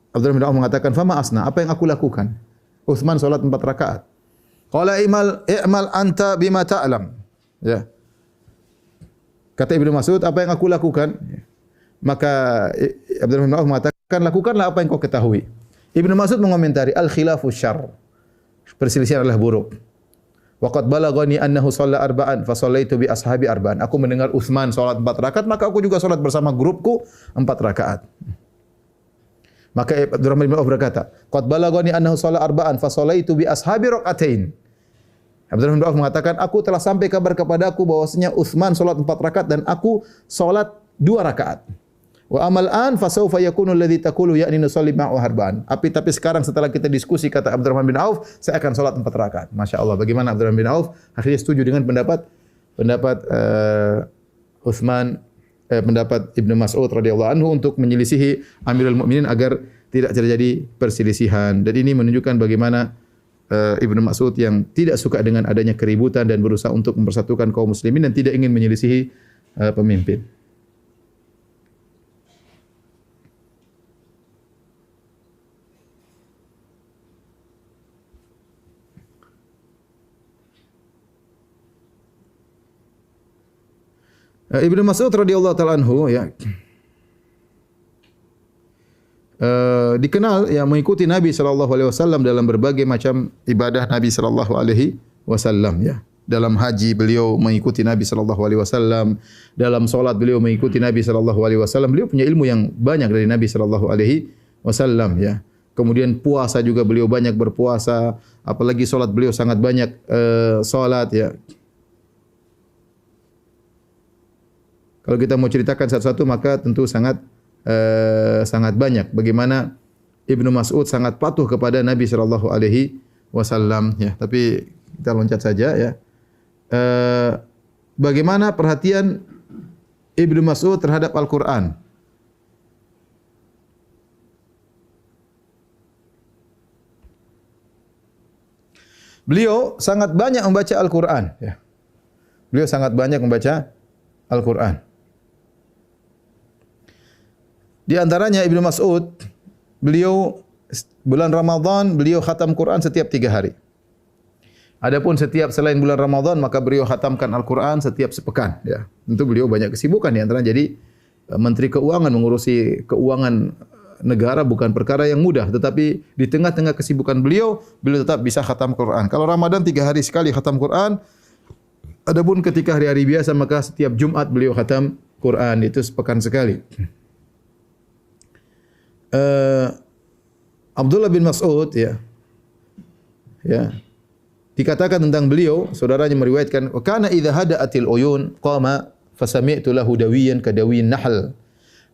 Abdurrahman bin Auf mengatakan fama asna, apa yang aku lakukan? Utsman salat 4 rakaat. Qala i'mal anta bima ta'lam. Ya. Kata Ibnu Mas'ud, apa yang aku lakukan? Maka Abdurrahman bin Auf mengatakan, lakukanlah apa yang kau ketahui. Ibnu Mas'ud mengomentari, al khilafu syarr. Perselisihan adalah buruk. Waqad balaghani annahu shalla arba'an fa shallaitu bi ashabi arba'an. Aku mendengar Utsman salat 4 rakaat, maka aku juga salat bersama grupku 4 rakaat. Maka Abdurrahman bin Auf berkata, qad balaghani annahu shalla arba'an fa shallaitu bi ashabi rakaatain. Abdurrahman bin Auf mengatakan, aku telah sampai kabar kepadaku bahwasanya Utsman salat 4 rakaat dan aku salat 2 rakaat. Wa amal an fa sawfa yakunu alladhi taqulu ya'ni nusalli ma'u arba'an. Tapi sekarang setelah kita diskusi, kata Abdurrahman bin Auf, saya akan salat 4 rakaat. Masya Allah, bagaimana Abdurrahman bin Auf akhirnya setuju dengan pendapat Utsman, pendapat Ibnu Mas'ud radhiyallahu anhu untuk menyelisihi Amirul Mukminin agar tidak terjadi perselisihan. Dan ini menunjukkan bagaimana Ibnu Mas'ud yang tidak suka dengan adanya keributan dan berusaha untuk mempersatukan kaum muslimin dan tidak ingin menyelisihi pemimpin. Ibnu Mas'ud radhiyallahu taala anhu ya dikenal ya mengikuti Nabi sallallahu alaihi wasallam dalam berbagai macam ibadah Nabi sallallahu alaihi wasallam ya. Dalam haji beliau mengikuti Nabi sallallahu alaihi wasallam, dalam salat beliau mengikuti Nabi sallallahu alaihi wasallam. Beliau punya ilmu yang banyak dari Nabi sallallahu alaihi wasallam ya. Kemudian puasa juga beliau banyak berpuasa, apalagi salat beliau sangat banyak salat ya. Kalau kita mau ceritakan satu-satu maka tentu sangat banyak. Bagaimana Ibnu Mas'ud sangat patuh kepada Nabi sallallahu alaihi wasallam ya. Tapi kita loncat saja ya. Bagaimana perhatian Ibnu Mas'ud terhadap Al-Qur'an? Beliau sangat banyak membaca Al-Qur'an ya. Beliau sangat banyak membaca Al-Qur'an. Di antaranya Ibnu Mas'ud, beliau bulan Ramadan beliau khatam Quran setiap 3 hari. Adapun setiap selain bulan Ramadan maka beliau khatamkan Al-Quran setiap sepekan. Ya, tentu beliau banyak kesibukan di antara jadi Menteri Keuangan, mengurusi keuangan negara bukan perkara yang mudah. Tetapi di tengah-tengah kesibukan beliau tetap bisa khatam Quran. Kalau Ramadan 3 hari sekali khatam Quran. Adapun ketika hari-hari biasa maka setiap Jumat beliau khatam Quran, itu sepekan sekali. Abdullah bin Mas'ud ya. Dikatakan tentang beliau, saudaranya meriwayatkan, "Wa kana idza hada'atil uyun qama fasami'tu lahu dawiyan ka dawiyin nahl."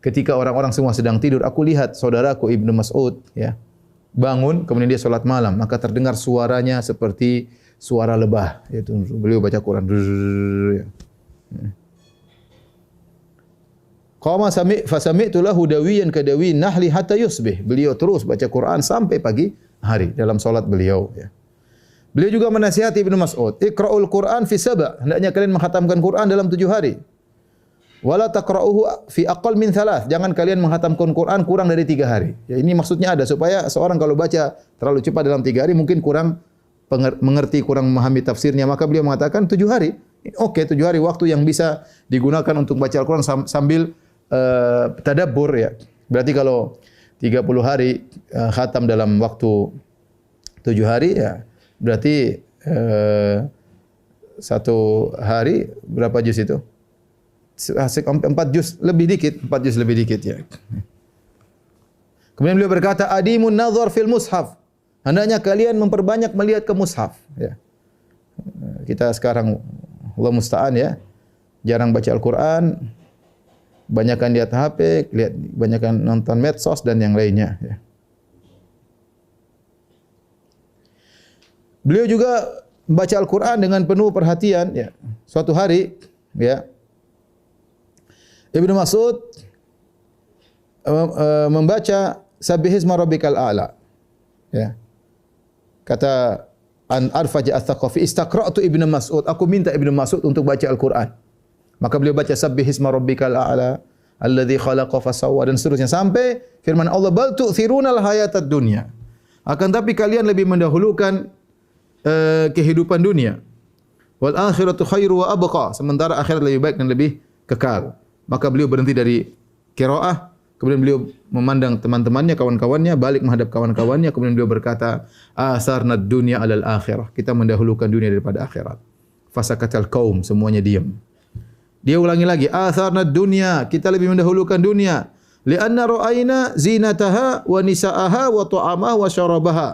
Ketika orang-orang semua sedang tidur, aku lihat saudaraku Ibnu Mas'ud ya, bangun kemudian dia salat malam, maka terdengar suaranya seperti suara lebah, yaitu beliau baca Quran. Qama fasami'tu lahu dawiyan ka dawiyin nahli hatta yusbih. Beliau terus baca Quran sampai pagi hari dalam salat beliau ya. Beliau juga menasihati Ibnu Mas'ud, "Iqra'ul Qur'an fi sab'." Hendaknya kalian menghatamkan Quran dalam 7 hari. "Wala taqra'uhu fi aqall min 3." Jangan kalian menghatamkan Quran kurang dari 3 hari. Ya, ini maksudnya ada supaya seorang kalau baca terlalu cepat dalam 3 hari mungkin kurang mengerti, kurang memahami tafsirnya, maka beliau mengatakan 7 hari. Oke, 7 hari waktu yang bisa digunakan untuk baca Al-Quran sambil tadabbur ya. Berarti kalau 30 hari khatam dalam waktu 7 hari ya, berarti 1 hari berapa juz itu? 4 juz lebih dikit, 4 juz lebih dikit ya. Kemudian beliau berkata, "Adimun nazar fil mushaf." Hendaknya kalian memperbanyak melihat ke mushaf ya. Kita sekarang Allah musta'an ya, jarang baca Al-Qur'an, banyakan lihat HP, banyakan nonton medsos dan yang lainnya ya. Beliau juga membaca Al-Quran dengan penuh perhatian ya. Suatu hari ya, Ibnu Mas'ud membaca Sabbihisma rabbikal a'la ya. Kata Arfaj Ats-Tsaqafi, "Istaqra'tu Ibnu Mas'ud." Aku minta Ibnu Mas'ud untuk baca Al-Quran. Maka beliau baca Sabbihisma rabbikal a'la alladzi khalaqa fasawwa dan seterusnya sampai firman Allah, "Bal tu'thirunal hayatad dunya." Akan tapi kalian lebih mendahulukan kehidupan dunia. Wal akhiratu khairu wa abqa. Sementara akhirat lebih baik dan lebih kekal. Maka beliau berhenti dari qiraah, kemudian beliau memandang teman-temannya, kawan-kawannya, balik menghadap kawan-kawannya, kemudian beliau berkata, "Asarna dunya 'alal akhirah." Kita mendahulukan dunia daripada akhirat. Fasakatal qaum, semuanya diam. Dia ulangi lagi, "Asarna dunya." Kita lebih mendahulukan dunia. Li'anna ra'ayna zinataha wa nisa'aha wa ta'amaha wa syarabaha.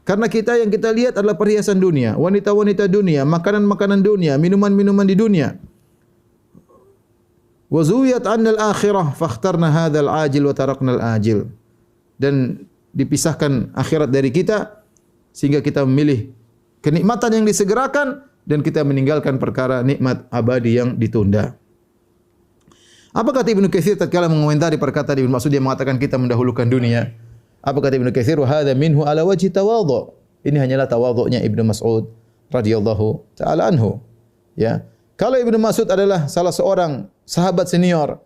Karena yang kita lihat adalah perhiasan dunia, wanita-wanita dunia, makanan-makanan dunia, minuman-minuman di dunia. Wa zuwiyat 'anna al-akhirah fakhtarna hadzal ajil wa tarakna al-ajil. Dan dipisahkan akhirat dari kita sehingga kita memilih kenikmatan yang disegerakan dan kita meninggalkan perkara nikmat abadi yang ditunda. Apa kata Ibnu Katsir tatkala mengomentari perkataan Ibnu Mas'ud, dia mengatakan kita mendahulukan dunia. Apa kata Ibnu Katsir? "Wa hadza minhu ala wajhi tawadhu." Ini hanyalah tawadhu'nya Ibnu Mas'ud radhiyallahu taala anhu. Ya. Kalau Ibnu Mas'ud adalah salah seorang sahabat senior,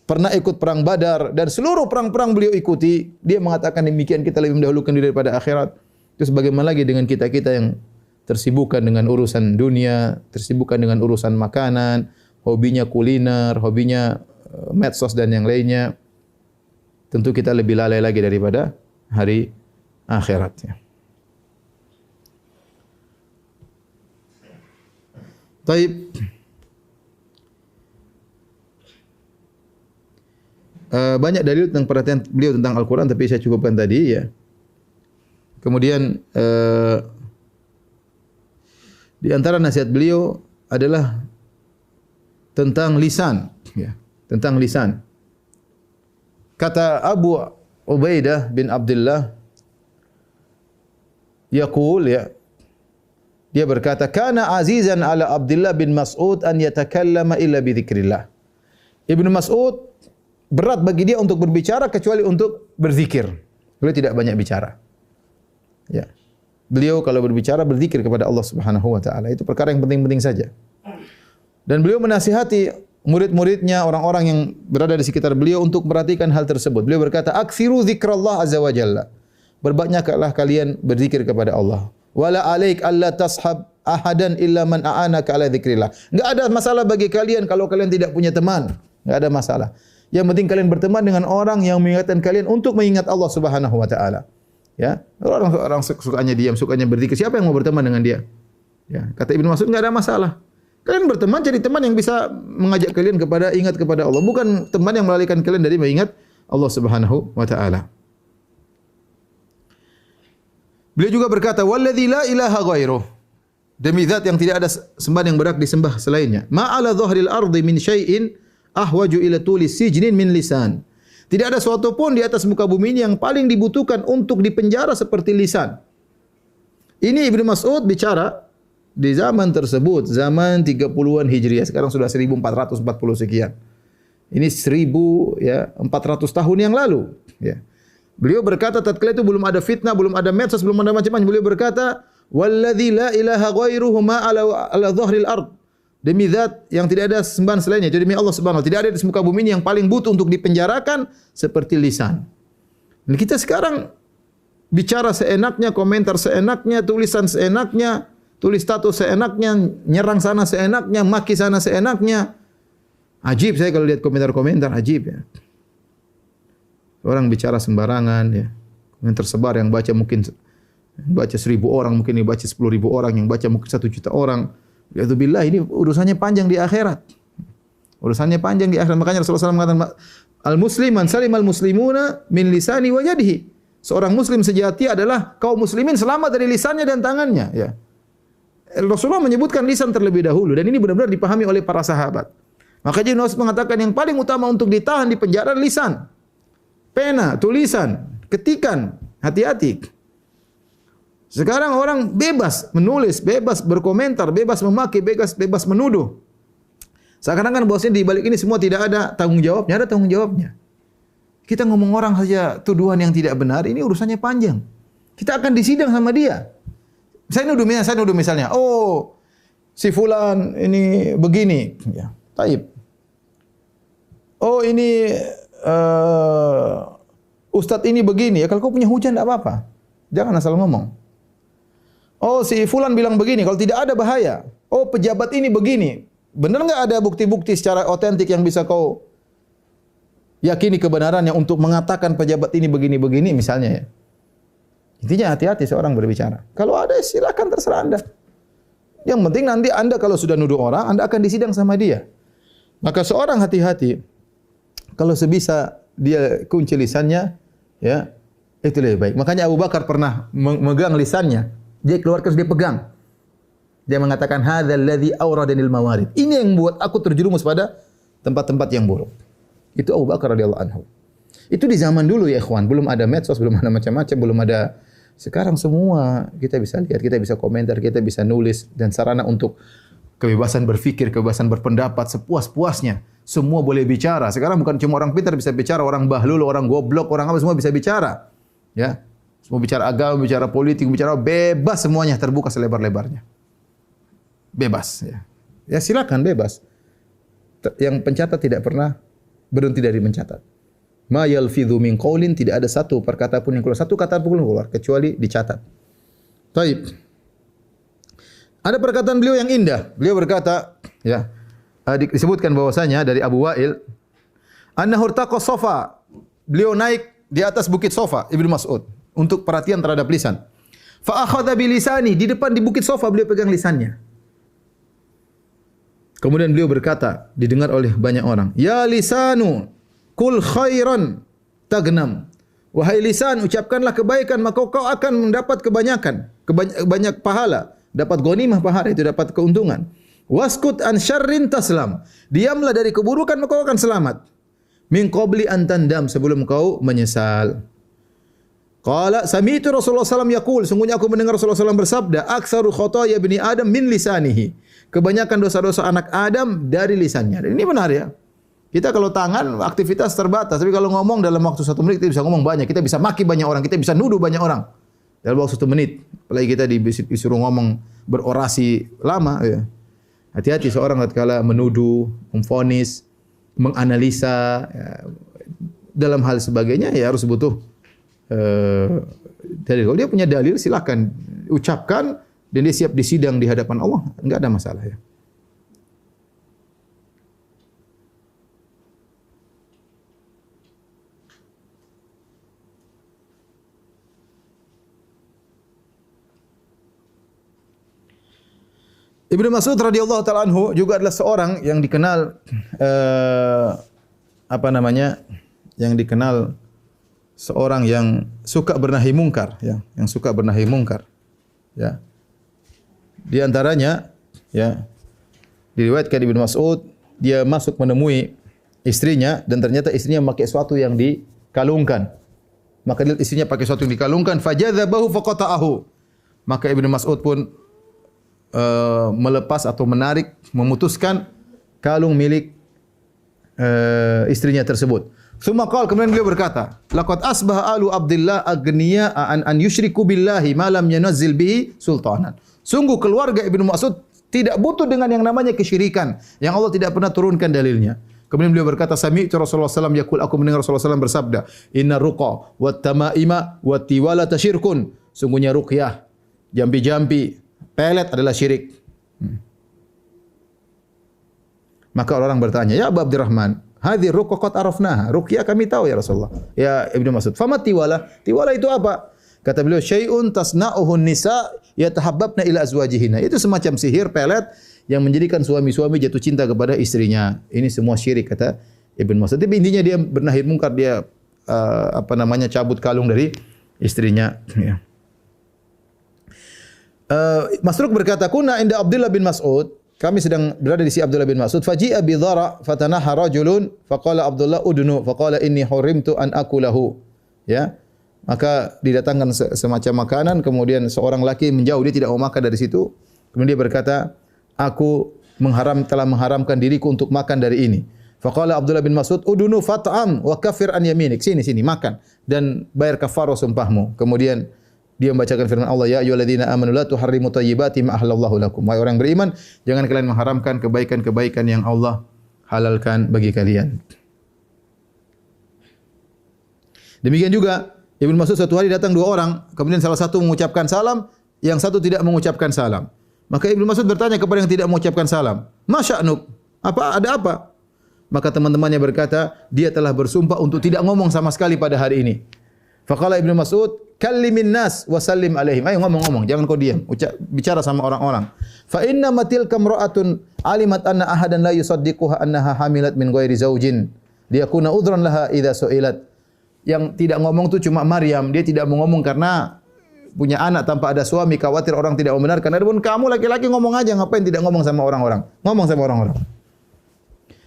pernah ikut perang Badar dan seluruh perang-perang beliau ikuti, dia mengatakan demikian, kita lebih mendahulukan diri daripada akhirat. Terus bagaimana lagi dengan kita-kita yang tersibukkan dengan urusan dunia, tersibukkan dengan urusan makanan, hobinya kuliner, hobinya medsos dan yang lainnya. Tentu kita lebih lalai lagi daripada hari akhiratnya. Taib. Banyak dalil tentang perhatian beliau tentang Al-Quran, tapi saya cukupkan tadi ya. Kemudian di antara nasihat beliau adalah tentang lisan, ya, tentang lisan. Kata Abu Ubaidah bin Abdullah, yaqul ya, dia berkata, "Kana azizan ala Abdullah bin Mas'ud an yatakallama illa bi dzikrillah." Ibnu Mas'ud berat bagi dia untuk berbicara kecuali untuk berzikir. Beliau tidak banyak bicara. Ya. Beliau kalau berbicara berzikir kepada Allah Subhanahu wa taala. Itu perkara yang penting-penting saja. Dan beliau menasihati murid-muridnya, orang-orang yang berada di sekitar beliau untuk memperhatikan hal tersebut. Beliau berkata, "Aksiru zikrallah azza wa jalla." Berbanyaklah kalian berzikir kepada Allah. Wala alaik alla tashab ahadan illa man a'anaka ala dzikrillah. Enggak ada masalah bagi kalian kalau kalian tidak punya teman. Enggak ada masalah. Yang penting kalian berteman dengan orang yang mengingatkan kalian untuk mengingat Allah Subhanahu wa taala. Ya, orang sukanya diam, sukanya berzikir. Siapa yang mau berteman dengan dia? Ya, kata Ibnu Mas'ud enggak ada masalah. Kalian berteman cari teman yang bisa mengajak kalian kepada ingat kepada Allah, bukan teman yang melalaikan kalian dari mengingat Allah Subhanahu wa taala. Beliau juga berkata, "Walladzi la ilaha ghairuh." Demi zat yang tidak ada sembahan yang berhak disembah selainnya. Ma 'ala dhahril ardi min syai'in ahwaju ila tuli sijnin min lisan. Tidak ada suatu pun di atas muka bumi ini yang paling dibutuhkan untuk dipenjara seperti lisan. Ini Ibnu Mas'ud bicara di zaman tersebut, zaman 30-an Hijriah. Sekarang sudah 1440 sekian. Ini 1400 tahun yang lalu, ya. Beliau berkata tatkala itu belum ada fitnah, belum ada medsos, belum ada macam-macam. Beliau berkata, "Walladzi la ilaha ghairuhu ma ala dhahril ard." Demi zat yang tidak ada sembahan selainnya, jadi demi Allah Subhanahu wa taala, tidak ada di muka bumi ini yang paling butuh untuk dipenjarakan seperti lisan. Dan kita sekarang bicara seenaknya, komentar seenaknya, tulisan seenaknya, tulis status seenaknya, nyerang sana seenaknya, maki sana seenaknya. Ajib saya kalau lihat komentar-komentar, ajib ya. Orang bicara sembarangan ya. Yang tersebar yang baca mungkin 1.000 orang, mungkin yang baca 10.000 orang, yang baca mungkin 1 juta orang. Ya'udzubillah, ini urusannya panjang di akhirat. Urusannya panjang di akhirat. Makanya Rasulullah SAW mengatakan, "Al-muslim man salim al-muslimuna min lisani wa yadihi." Seorang muslim sejati adalah kaum muslimin selamat dari lisannya dan tangannya, ya. Rasulullah menyebutkan lisan terlebih dahulu dan ini benar-benar dipahami oleh para sahabat. Maka Ibnu Mas'ud mengatakan yang paling utama untuk ditahan di penjara lisan. Pena, tulisan, ketikan, hati-hati. Sekarang orang bebas menulis, bebas berkomentar, bebas memaki, bebas menuduh. Seakan-akan bahwasanya di balik ini semua tidak ada tanggung jawabnya, ada tanggung jawabnya. Kita ngomong orang saja tuduhan yang tidak benar, ini urusannya panjang. Kita akan disidang sama dia. Saya nuduh misalnya, oh si fulan ini begini, ya, taib. Oh ini ustadz ini begini, ya kalau kau punya hujah tidak apa-apa. Jangan asal ngomong. Oh si fulan bilang begini, kalau tidak ada bahaya. Oh pejabat ini begini. Benar nggak ada bukti-bukti secara otentik yang bisa kau yakini kebenarannya untuk mengatakan pejabat ini begini-begini misalnya ya. Intinya hati-hati seorang berbicara. Kalau ada silakan terserah Anda. Yang penting nanti Anda kalau sudah nuduh orang, Anda akan disidang sama dia. Maka seorang hati-hati. Kalau sebisa dia kunci lisannya, ya itu lebih baik. Makanya Abu Bakar pernah memegang lisannya. Dia keluarkan, dia pegang. Dia mengatakan, "Hadzal ladzi awradanil mawarid." Ini yang membuat aku terjerumus pada tempat-tempat yang buruk. Itu Abu Bakar radhiyallahu anhu. Itu di zaman dulu ya ikhwan, belum ada medsos, belum ada macam-macam, belum ada. Sekarang semua kita bisa lihat, kita bisa komentar, kita bisa nulis dan sarana untuk kebebasan berpikir, kebebasan berpendapat sepuas-puasnya. Semua boleh bicara. Sekarang bukan cuma orang pintar bisa bicara, orang bahlul, orang goblok, orang apa semua bisa bicara. Ya. Semua bicara agama, bicara politik, bicara bebas semuanya, terbuka selebar-lebarnya. Bebas ya. Ya silakan bebas. Yang pencatat tidak pernah berhenti dari mencatat. Ma yalfidhu min qaulin, tidak ada satu perkata pun yang keluar, satu kata pun yang keluar kecuali dicatat. Baik. Ada perkataan beliau yang indah. Beliau berkata, ya, disebutkan bahwasanya dari Abu Wa'il, annahu irtaqa Safa. Beliau naik di atas bukit Safa, Ibnu Mas'ud, untuk perhatian terhadap lisan. Fa akhadha bi lisani, di depan di bukit Safa beliau pegang lisannya. Kemudian beliau berkata, didengar oleh banyak orang, "Ya lisanu, kul khairan tagnam." Wahai lisan, ucapkanlah kebaikan maka kau akan mendapat kebanyakan, banyak pahala, dapat ghanimah pahala, itu dapat keuntungan. Waskut an syarrin taslam. Diamlah dari keburukan maka kau akan selamat. Min qabli an tandam, sebelum kau menyesal. Qala sami'tu Rasulullah sallallahu yaqul, sungguhnya aku mendengar Rasulullah sallallahu bersabda, aktsaru khotoya bani Adam min lisanihi. Kebanyakan dosa-dosa anak Adam dari lisannya. Dan ini benar ya. Kita kalau tangan aktivitas terbatas, tapi kalau ngomong dalam waktu 1 menit kita bisa ngomong banyak, kita bisa maki banyak orang, kita bisa nuduh banyak orang dalam waktu 1 menit. Apalagi kita disuruh ngomong berorasi lama ya. Hati-hati seorang tatkala menuduh, memvonis, menganalisa ya, dalam hal sebagainya ya harus butuh dalil. Kalau dia punya dalil silakan ucapkan dan dia siap disidang di hadapan Allah, enggak ada masalah ya. Ibnu Mas'ud radhiyallahu taala anhu juga adalah seorang yang dikenal yang dikenal seorang yang suka bernahi mungkar ya, yang suka bernahi mungkar. Ya. Di antaranya ya diriwayatkan Ibnu Mas'ud dia masuk menemui istrinya dan ternyata istrinya memakai sesuatu yang dikalungkan. Maka dia istrinya pakai sesuatu yang dikalungkan, fajadzabahu faqata'ahu. Maka Ibnu Mas'ud pun melepas atau menarik, memutuskan kalung milik istrinya tersebut. Tsumma qala, kemudian beliau berkata, laqad asbaha alu Abdillah aghniya an yusyriku billahi ma lam yunazzil bihi sultanan. Sungguh keluarga Ibnu Mas'ud tidak butuh dengan yang namanya kesyirikan yang Allah tidak pernah turunkan dalilnya. Kemudian beliau berkata, sami'tu Rasulullah sallallahu alaihi wasallam yaqul, aku mendengar Rasulullah sallallahu alaihi wasallam bersabda, inna ruqa wat tamaima wat tiwalata syirkun. Sungguhnya ruqyah, jampi-jampi, pelet adalah syirik. Maka orang bertanya, ya Abu Abdurrahman, hadhihi ruqyah qad arafnaha. Ruqyah kami tahu ya Rasulullah. Ya Ibnu Mas'ud, fama tiwala? Tiwala itu apa? Kata beliau, syai'un tasna'uhun nisa yatahabbabna ila azwajihinna. Itu semacam sihir pelet yang menjadikan suami-suami jatuh cinta kepada istrinya. Ini semua syirik kata Ibnu Mas'ud. Tapi intinya dia bernahi mungkar, dia cabut kalung dari istrinya ya. Masruq berkata, kunna inda Abdullah bin Mas'ud, kami sedang berada di sisi Abdullah bin Mas'ud, faji'a bi dhara fatanaha rajulun faqala Abdullah udnu faqala inni hurimtu an akulahu. Ya. Maka didatangkan semacam makanan, kemudian seorang laki menjauh, dia tidak mau makan dari situ. Kemudian dia berkata, aku telah mengharamkan diriku untuk makan dari ini. Faqala Abdullah bin Mas'ud udnu fat'am wa kafir an yaminik. Sini makan dan bayar kafarah sumpahmu. Kemudian dia membacakan firman Allah, ya ayyuhalladzina amanu la tuharrimu thayyibati ma ahallallahu lakum. Wahai orang beriman, jangan kalian mengharamkan kebaikan-kebaikan yang Allah halalkan bagi kalian. Demikian juga Ibnu Mas'ud suatu hari datang 2 orang, kemudian salah satu mengucapkan salam, yang satu tidak mengucapkan salam. Maka Ibnu Mas'ud bertanya kepada yang tidak mengucapkan salam, "Ma sya'nuk? Ada apa?" Maka teman-temannya berkata, dia telah bersumpah untuk tidak ngomong sama sekali pada hari ini. Faqala Ibnu Mas'ud, kallimin nas wa sallim alaihim. Ayo ngomong-ngomong, jangan kau diam. Bicara sama orang-orang. Fa inna matil kamra'atun alimat anna ahadan la yusaddiquha annaha hamilat min ghairi zaujin. Liyakuna udhran laha idza su'ilat. Yang tidak ngomong itu cuma Maryam. Dia tidak mau ngomong karena punya anak tanpa ada suami, khawatir orang tidak membenarkan. Adapun kamu laki-laki ngomong aja, ngapain tidak ngomong sama orang-orang? Ngomong sama orang-orang.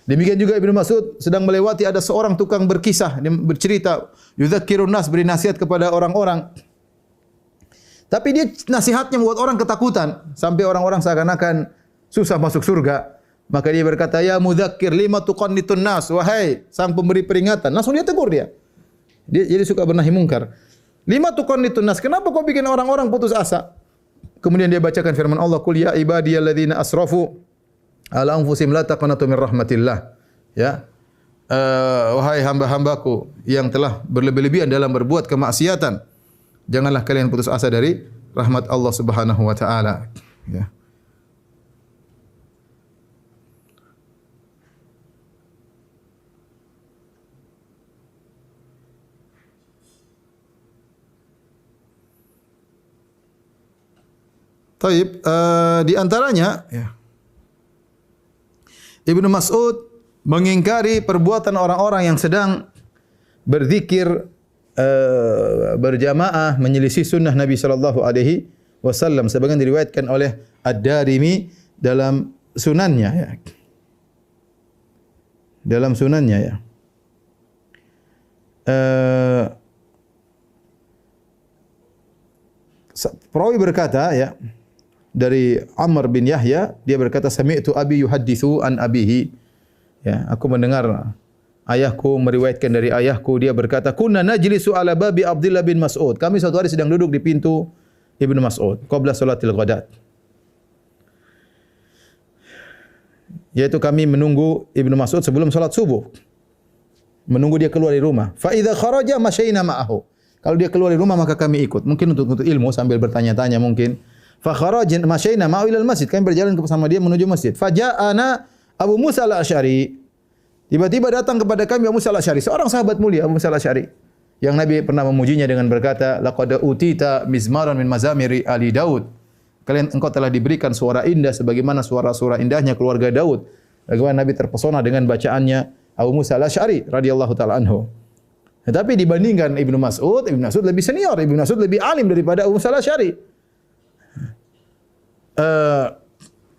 Demikian juga Ibnu Mas'ud sedang melewati ada seorang tukang berkisah, dia bercerita, yudzakirun nas, beri nasihat kepada orang-orang. Tapi dia nasihatnya membuat orang ketakutan sampai orang-orang seakan-akan susah masuk surga. Maka dia berkata, ya mudzakir lima tuqannitun nas, wahai sang pemberi peringatan. Langsung dia tegur dia. Dia jadi suka bernahi mungkar. Lima tuqannitun nas, kenapa kau bikin orang-orang putus asa? Kemudian dia bacakan firman Allah, qul ya ibadiyalladzina asrafu ala anfusihim la taqnatu min rahmatillah. Ya. Wahai hamba-hambaku yang telah berlebih-lebihan dalam berbuat kemaksiatan, janganlah kalian putus asa dari rahmat Allah Subhanahu wa taala. Ya. Taib, di antaranya ya, Ibnu Mas'ud mengingkari perbuatan orang-orang yang sedang berzikir berjamaah menyelisih sunnah Nabi sallallahu alaihi wasallam sebagaimana diriwayatkan oleh Ad-Darimi dalam sunannya ya. Dalam sunannya ya. Perawi berkata ya dari Amr bin Yahya, dia berkata sami'tu abi yuhadditsu an abihi. Ya, aku mendengar ayahku meriwayatkan dari ayahku, dia berkata kunna najlisu ala babi Abdullah bin Mas'ud. Kami suatu hari sedang duduk di pintu Ibnu Mas'ud qabla salatil ghadat. Yaitu kami menunggu Ibnu Mas'ud sebelum salat subuh. Menunggu dia keluar dari rumah. Fa idza kharaja masyaina ma'ahu. Kalau dia keluar dari rumah maka kami ikut. Mungkin untuk ilmu sambil bertanya-tanya mungkin. Fa kharajna masyaina ma'ahu ila al-masjid. Kami berjalan bersama dia menuju masjid. Fa ja'ana Abu Musa al-Asy'ari. Tiba-tiba datang kepada kami Abu Musa al-Asy'ari, seorang sahabat mulia Abu Musa al-Asy'ari yang Nabi pernah memujinya dengan berkata, laqad utita mizmaran min mazamiri ali Daud. Engkau telah diberikan suara indah sebagaimana suara-suara indahnya keluarga Daud. Bagaimana Nabi terpesona dengan bacaannya Abu Musa al-Asy'ari radhiyallahu taala anhu. Tetapi dibandingkan Ibnu Mas'ud lebih senior, Ibnu Mas'ud lebih alim daripada Abu Musa al-Asy'ari.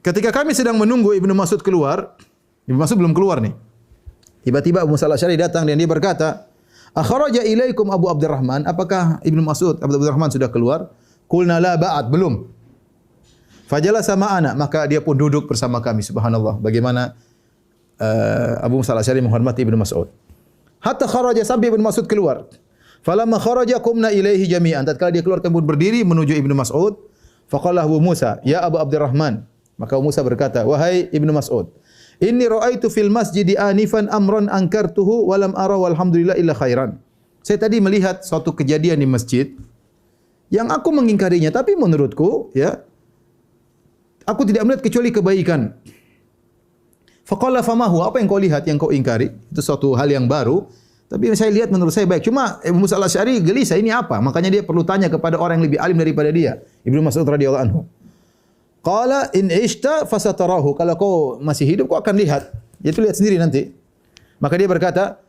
Ketika kami sedang menunggu Ibnu Mas'ud keluar, Ibnu Mas'ud belum keluar nih. Tiba-tiba Abu Musa al-Asy'ari datang dan dia berkata, "Akhraja ilaikum Abu Abdurrahman?" Apakah Ibnu Mas'ud, Abu Abdurrahman sudah keluar? Qulna la ba'd, belum. Fajalasa ma'ana, maka dia pun duduk bersama kami. Subhanallah, bagaimana Abu Musa al-Asy'ari menghormati Ibnu Mas'ud. Hatta kharaja, sampai Ibnu Mas'ud keluar. Falamma kharaja qumna ilaihi jami'an. Tatkala dia keluar kami pun berdiri menuju Ibnu Mas'ud. Faqala Abu Musa, "Ya Abu Abdurrahman." Maka Abu Musa berkata, "Wahai Ibnu Mas'ud, inni ra'aitu fil masjidi anifan amran ankartuhu wa lam ara walhamdulillah illa khairan." Saya tadi melihat suatu kejadian di masjid yang aku mengingkarinya, tapi menurutku ya aku tidak melihat kecuali kebaikan. Faqala famahu, apa yang kau lihat yang kau ingkari? Itu suatu hal yang baru, tapi saya lihat menurut saya baik. Cuma Abu Musa al-Asy'ari gelisah, ini apa? Makanya dia perlu tanya kepada orang yang lebih alim daripada dia, Ibnu Mas'ud radhiyallahu anhu. Qala in ishta fasatarahu, kalau kau masih hidup kau akan lihat. Itu lihat sendiri nanti. Maka dia berkata,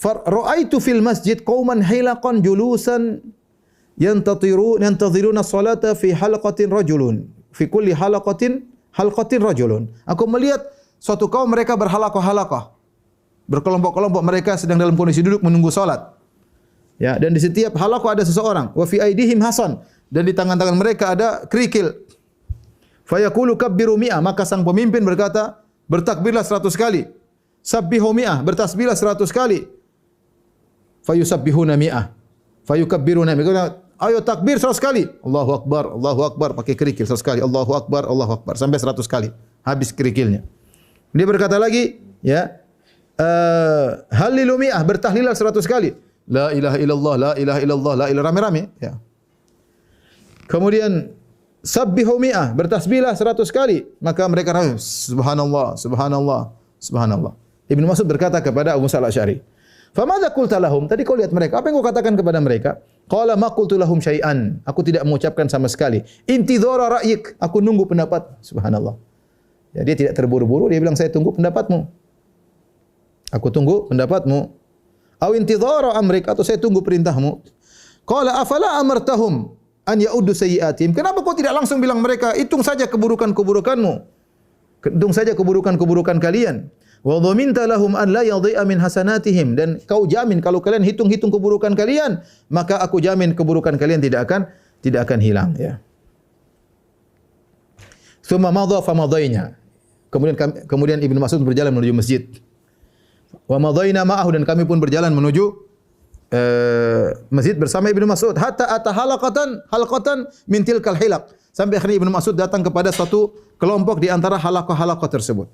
"Ra'aitu fil masjid qauman hilaqan julusan yantadhiruna salata fi halaqatin rajulun. Fi kulli halaqatin rajulun." Aku melihat suatu kaum mereka berhalaqah-halaqah. Berkelompok-kelompok mereka sedang dalam kondisi duduk menunggu salat. Ya, dan di setiap halaqah ada seseorang. Wa fi aidihim hasan, dan di tangan-tangan mereka ada kerikil. Fayaqulu kabbiru mi'ah, maka sang pemimpin berkata, bertakbirlah 100 kali. Sabbihu mi'ah, bertasbihlah 100 kali. Fayusabbihuna mi'ah. Fayukabbiruna mi'ah. Ayo takbir 100 kali. Allahu Akbar, pakai kerikil 100 kali. Allahu Akbar, sampai 100 kali. Habis kerikilnya. Dia berkata lagi, ya, halilu mi'ah, bertahlilah 100 kali. La ilaha illallah, la ilaha illallah, la ilaha, rame-rame. Ya. Kemudian sabbihu mi'ah, bertasbihlah 100 kali. Maka mereka subhanallah, subhanallah, subhanallah. Ibnu Mas'ud berkata kepada Abu Musa al-Asy'ari, "Famadza qulta lahum?" Tadi kau lihat mereka, apa yang kau katakan kepada mereka? Qala ma qultu lahum syai'an. Aku tidak mengucapkan sama sekali. Intidhara ra'yik, aku nunggu pendapat. Subhanallah. Ya, dia tidak terburu-buru, dia bilang saya tunggu pendapatmu. Aku tunggu pendapatmu. Aw intidhara amrik, atau saya tunggu perintahmu. Qala afala amartahum an ya'uddu sayyi'atihim. Kenapa kau tidak langsung bilang mereka, hitung saja keburukan-keburukanmu. Hitung saja keburukan-keburukan kalian. Wa dhaminta lahum an la yadhi'a min hasanatihim, dan kau jamin kalau kalian hitung-hitung keburukan kalian, maka aku jamin keburukan kalian tidak akan hilang, ya. Tsumma madha fa madainya. Kemudian Ibnu Mas'ud berjalan menuju masjid. Wa madaina ma'ahu, dan kami pun berjalan menuju masjid bersama Ibnu Mas'ud. Hatta ata halaqatan min tilkal hilaq. Sampai akhirnya Ibnu Mas'ud datang kepada satu kelompok di antara halaqah-halaqah tersebut.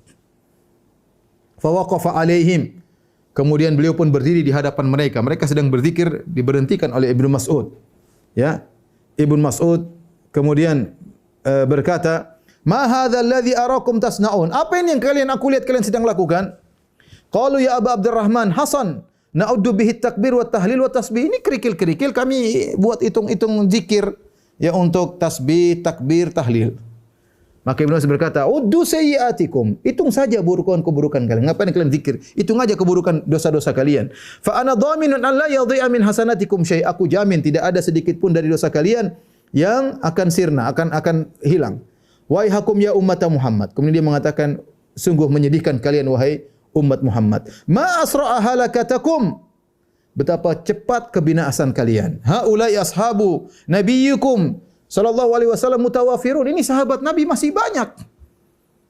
Fa waqafa alaihim. Kemudian beliau pun berdiri di hadapan mereka. Mereka sedang berzikir, diberhentikan oleh Ibnu Mas'ud. Ya. Ibnu Mas'ud kemudian berkata, "Ma hadzal ladzi arakum tasnaun?" Apa ini yang aku lihat kalian sedang lakukan? Qalu ya Abu Abdurrahman Hasan, na'uddu bihi takbir wa tahlil wa tasbih. Ini kerikil-kerikil kami buat hitung-hitung zikir ya untuk tasbih, takbir, tahlil. Maka Ibnu Mas'ud berkata, "Uddu sayyi'atikum." Hitung saja keburukan kalian. Ngapain kalian zikir? Hitung aja keburukan dosa-dosa kalian. Fa ana dhaminun an la yadhi'a min hasanatikum syai'. Aku jamin tidak ada sedikit pun dari dosa kalian yang akan sirna, akan hilang. Wahai hakum ya umat Muhammad. Kemudian dia mengatakan, sungguh menyedihkan kalian wahai umat Muhammad. Ma asra'a halakatakum. Betapa cepat kebinasaan kalian. Haulai ashabu nabiyyukum sallallahu alaihi wasallam mutawafirun. Ini sahabat Nabi masih banyak.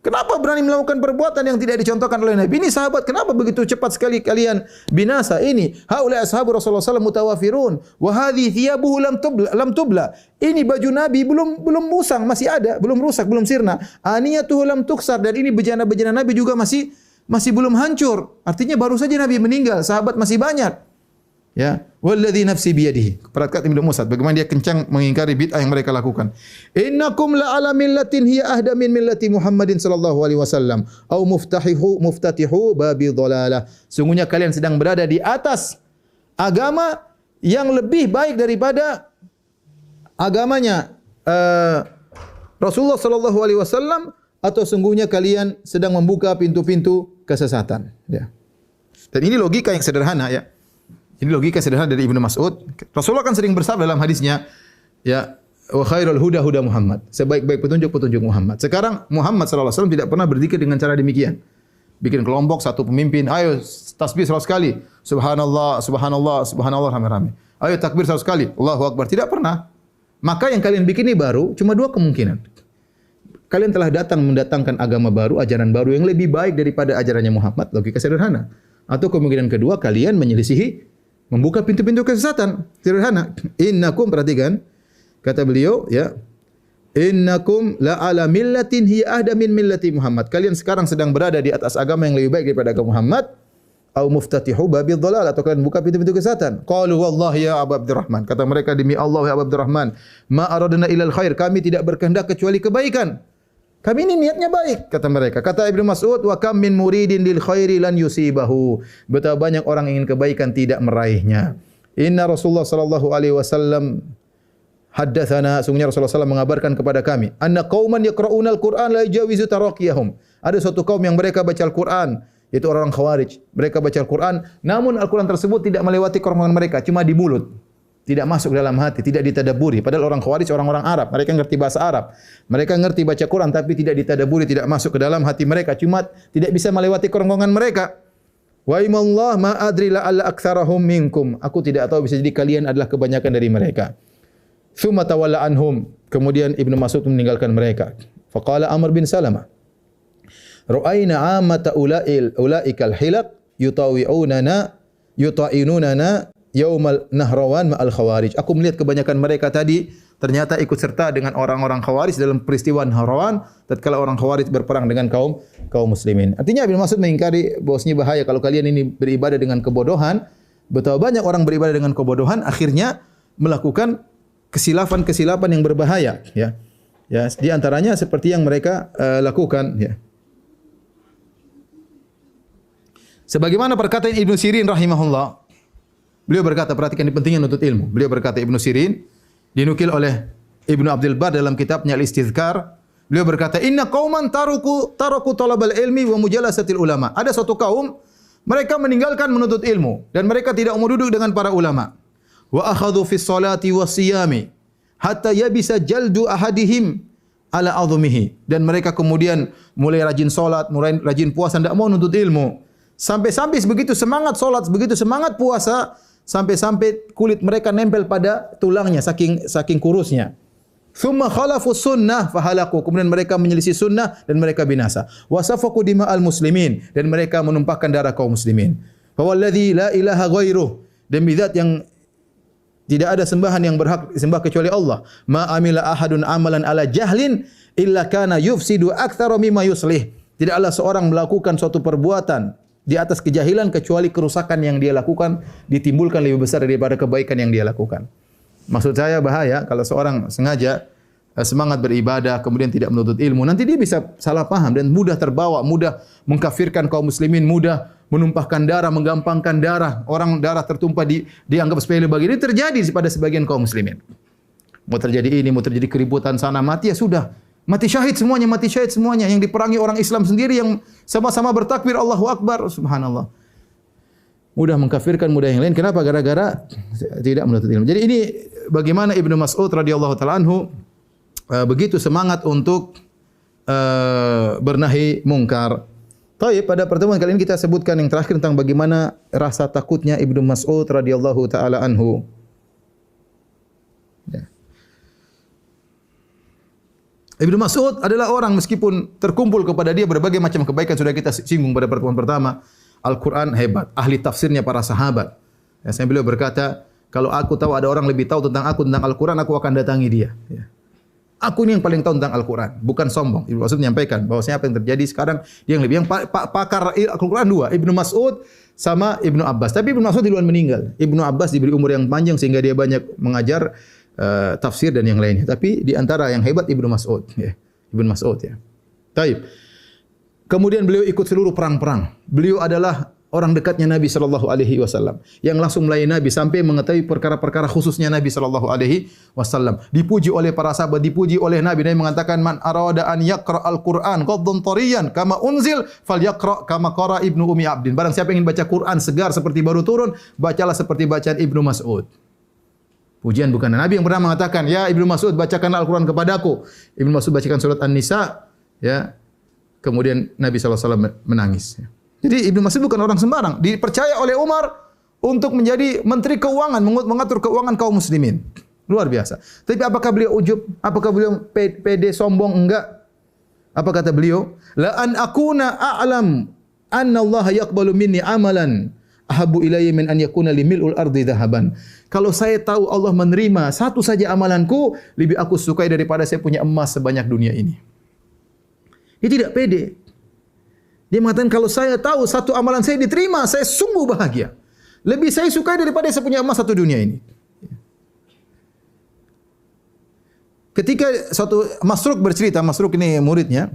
Kenapa berani melakukan perbuatan yang tidak dicontohkan oleh Nabi? Ini sahabat, kenapa begitu cepat sekali kalian binasa? Ini haula ashabu Rasulullah sallallahu mutawafirun wa hadhihi thiyabuhu lam tubla. Ini baju Nabi belum musang, masih ada, belum rusak, belum sirna. Aniyatuhu lam tuksar, dan ini bejana-bejana Nabi juga masih belum hancur. Artinya baru saja Nabi meninggal, sahabat masih banyak. Ya, walladzi nafsi biyadihi. Perhatikan Ibnu Musad bagaimana dia kencang mengingkari bid'ah yang mereka lakukan. Innakum la ala millatin hiya ahda min millati Muhammadin sallallahu alaihi wasallam au muftatihu babi dhalalah. Sungguhnya kalian sedang berada di atas agama yang lebih baik daripada agamanya Rasulullah sallallahu alaihi wasallam, atau sungguhnya kalian sedang membuka pintu-pintu kesesatan, ya. Dan ini logika yang sederhana, ya. Ini logika sederhana dari Ibnu Mas'ud. Rasulullah kan sering bersabda dalam hadisnya, ya, wa khairul huda huda Muhammad. Sebaik-baik petunjuk Muhammad. Sekarang Muhammad sallallahu alaihi wasallam tidak pernah berzikir dengan cara demikian. Bikin kelompok, satu pemimpin, ayo tasbih 100 kali. Subhanallah, subhanallah, subhanallah rame-rame. Ayo takbir 100 kali. Allahu akbar. Tidak pernah. Maka yang kalian bikin ini baru, cuma dua kemungkinan. Kalian telah mendatangkan agama baru, ajaran baru yang lebih baik daripada ajarannya Muhammad. Logika sederhana. Atau kemungkinan kedua, kalian menyelisihi, membuka pintu-pintu kesesatan. Sederhana. Innakum, perhatikan. Kata beliau, ya. Innakum la ala millatin hiya ahda min millati Muhammad. Kalian sekarang sedang berada di atas agama yang lebih baik daripada agama Muhammad. Au muftatihu babi dhalal, atau kalian buka pintu-pintu kesesatan. Qalu wallahi ya Abu Abdurrahman. Kata mereka, demi Allah ya Abu Abdurrahman, ma aradna ilal khair. Kami tidak berkehendak kecuali kebaikan. Kami ini niatnya baik, kata mereka. Kata Ibnu Mas'ud, wa kam min muridin lil khairi lan yusibahu. Betapa banyak orang ingin kebaikan tidak meraihnya. Inna Rasulullah sallallahu alaihi wasallam haddatsana, sungguhnya Rasulullah sallallahu mengabarkan kepada kami, anna qauman yaqra'una al-Qur'an la yajawizu taraqiyahum. Ada suatu kaum yang mereka baca Al-Qur'an, yaitu orang Khawarij. Mereka baca Al-Qur'an, namun Al-Qur'an tersebut tidak melewati kerongkongan mereka, cuma di mulut. Tidak masuk dalam hati, tidak ditadaburi. Padahal orang Khawarij orang-orang Arab, mereka ngerti bahasa Arab. Mereka ngerti baca Quran tapi tidak ditadaburi, tidak masuk ke dalam hati mereka, cuma tidak bisa melewati kerongkongan mereka. Wa imallah ma adri la alla aktsarahum minkum. Aku tidak tahu, bisa jadi kalian adalah kebanyakan dari mereka. Tsumma tawalla anhum. Kemudian Ibnu Mas'ud meninggalkan mereka. Faqala Amr bin Salamah, ra'ayna 'ammata ulaikal hilaq yutawi'unana yuta'inunana yaumal Nahrawan ma'al Khawarij. Aku melihat kebanyakan mereka tadi ternyata ikut serta dengan orang-orang Khawarij dalam peristiwa Nahrawan tatkala orang Khawarij berperang dengan kaum muslimin. Artinya Ibnu Mas'ud mengingkari bahwasanya bahaya kalau kalian ini beribadah dengan kebodohan. Betapa banyak orang beribadah dengan kebodohan akhirnya melakukan kesilapan-kesilapan yang berbahaya, ya. Ya, di antaranya seperti yang mereka lakukan, ya. Sebagaimana perkataan Ibnu Sirin rahimahullah, beliau berkata, perhatikan ini pentingnya menuntut ilmu. Beliau berkata, Ibnu Sirin, dinukil oleh Ibnu Abdul Bar dalam kitabnya Al-Istidhkar. Beliau berkata, inna qauman taraku talabal ilmi wa mujalasatil ulama. Ada suatu kaum, mereka meninggalkan menuntut ilmu dan mereka tidak mau duduk dengan para ulama. Wa akhadhu fis salati was siyami hatta yabisa jaldu ahadihim ala adhumihi. Dan mereka kemudian mulai rajin salat, mulai rajin puasa, tidak mau menuntut ilmu. Sampai-sampai begitu semangat salat, begitu semangat puasa, sampai-sampai kulit mereka nempel pada tulangnya saking kurusnya. Thumma khalafu sunnah fahalaku. Kemudian mereka menyelisih sunnah dan mereka binasa. Wasafaku dima'al muslimin. Dan mereka menumpahkan darah kaum muslimin. Fawalladhi la ilaha ghairuh. Demi zat yang tidak ada sembahan yang berhak disembah kecuali Allah. Ma amila ahadun amalan ala jahlin illa kana yufsidu aktsara mimma yuslih. Tidaklah seorang melakukan suatu perbuatan di atas kejahilan kecuali kerusakan yang dia lakukan ditimbulkan lebih besar daripada kebaikan yang dia lakukan. Maksud saya bahaya kalau seorang sengaja semangat beribadah kemudian tidak menuntut ilmu, nanti dia bisa salah paham dan mudah terbawa, mudah mengkafirkan kaum muslimin, mudah menumpahkan darah, menggampangkan darah. Orang darah tertumpah dianggap sepele begini terjadi pada sebagian kaum muslimin. Mau terjadi ini, mau terjadi keributan sana, mati ya sudah. Mati syahid semuanya, mati syahid semuanya. Yang diperangi orang Islam sendiri yang sama-sama bertakbir Allahu Akbar. Subhanallah. Mudah mengkafirkan, mudah yang lain. Kenapa? Gara-gara tidak menuntut ilmu. Jadi ini bagaimana Ibnu Mas'ud radhiyallahu taala anhu begitu semangat untuk bernahi mungkar. Baik, pada pertemuan kali ini kita sebutkan yang terakhir tentang bagaimana rasa takutnya Ibnu Mas'ud radhiyallahu taala anhu. Ya. Ibnu Mas'ud adalah orang meskipun terkumpul kepada dia berbagai macam kebaikan sudah kita singgung pada pertemuan pertama. Al-Quran hebat, ahli tafsirnya para sahabat. Ya, saya beliau berkata, kalau aku tahu ada orang lebih tahu tentang aku tentang Al-Quran, aku akan datangi dia. Ya. Aku ini yang paling tahu tentang Al-Quran, bukan sombong. Ibnu Mas'ud menyampaikan bahwasanya apa yang terjadi sekarang dia yang lebih pakar Al-Quran dua, Ibnu Mas'ud sama Ibnu Abbas. Tapi Ibnu Mas'ud duluan meninggal. Ibnu Abbas diberi umur yang panjang sehingga dia banyak mengajar tafsir dan yang lainnya. Tapi di antara yang hebat Ibnu Mas'ud, ya. Ibnu Mas'ud ya. Taib. Kemudian beliau ikut seluruh perang-perang. Beliau adalah orang dekatnya Nabi sallallahu alaihi wasallam yang langsung melayani Nabi sampai mengetahui perkara-perkara khususnya Nabi sallallahu alaihi wasallam. Dipuji oleh para sahabat, dipuji oleh Nabi. Nabi mengatakan man arada an yaqra al-Qur'an qaddan tariyan kama unzil falyaqra kama qara Ibnu Ummi Abdin. Barang siapa yang ingin baca Quran segar seperti baru turun, bacalah seperti bacaan Ibnu Mas'ud. Pujian bukan Nabi yang pernah mengatakan, "Ya Ibnu Mas'ud, bacakan Al-Qur'an kepadaku." Ibnu Mas'ud bacakan surat An-Nisa, ya. Kemudian Nabi sallallahu alaihi wasallam menangis. Jadi Ibnu Mas'ud bukan orang sembarang, dipercaya oleh Umar untuk menjadi menteri keuangan, mengatur keuangan kaum muslimin. Luar biasa. Tapi apakah beliau ujub? Apakah beliau pede sombong? Enggak. Apa kata beliau? La an akuna a'lam anna Allah yaqbalu minni amalan ahabbu ilayya min an yakuna li mil'ul ardi dhahaban. Kalau saya tahu Allah menerima satu saja amalanku, lebih aku sukai daripada saya punya emas sebanyak dunia ini. Dia tidak pede. Dia mengatakan kalau saya tahu satu amalan saya diterima, saya sungguh bahagia. Lebih saya sukai daripada saya punya emas satu dunia ini. Ketika suatu Masruk bercerita, Masruk ini muridnya,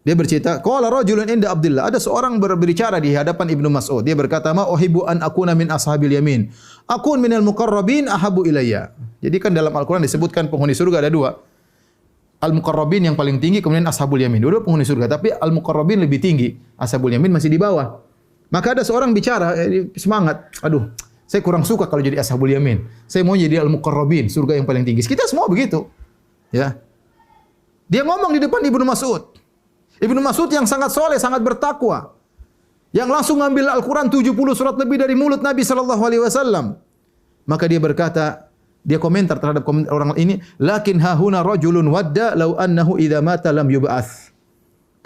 dia bercerita, qala rajulun inda Abdullah, ada seorang berbicara di hadapan Ibnu Mas'ud. Dia berkata, "Ma uhibbu an akuna min ashabil yamin. Akun minal muqarrabin ahabu ilayya." Jadi kan dalam Al-Qur'an disebutkan penghuni surga ada dua. Al-muqarrabin yang paling tinggi, kemudian ashabul yamin. Dua penghuni surga, tapi al-muqarrabin lebih tinggi, ashabul yamin masih di bawah. Maka ada seorang bicara, semangat, "Aduh, saya kurang suka kalau jadi ashabul yamin. Saya mau jadi al-muqarrabin, surga yang paling tinggi." Kita semua begitu. Ya. Dia ngomong di depan Ibnu Mas'ud. Ibnu Mas'ud yang sangat soleh, sangat bertakwa. Yang langsung ngambil Al-Quran 70 surat lebih dari mulut Nabi sallallahu alaihi wasallam. Maka dia berkata, dia komentar terhadap komentar orang ini, "Lakin hahuna rajulun wadda law annahu idza mata lam yub'ats."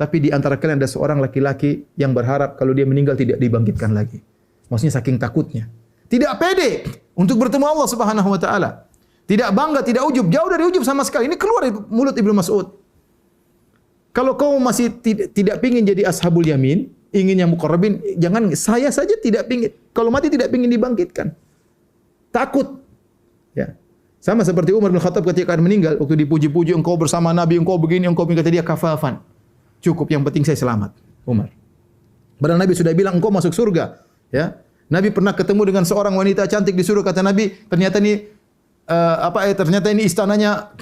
Tapi di antara kalian ada seorang laki-laki yang berharap kalau dia meninggal tidak dibangkitkan lagi. Maksudnya saking takutnya. Tidak pede untuk bertemu Allah Subhanahu wa taala. Tidak bangga, tidak ujub, jauh dari ujub sama sekali. Ini keluar dari mulut Ibnu Mas'ud. Kalau kau masih tidak pingin jadi ashabul yamin, ingin yang muqarrabin, jangan, saya saja tidak pingin. Kalau mati tidak pingin dibangkitkan. Takut. Ya. Sama seperti Umar bin Khattab ketika akan meninggal, waktu dipuji-puji, engkau bersama Nabi, engkau begini, engkau begini, kata dia kafafan. Cukup, yang penting saya selamat. Umar. Padahal Nabi sudah bilang engkau masuk surga. Ya. Nabi pernah ketemu dengan seorang wanita cantik di surga, kata Nabi, ternyata ini istananya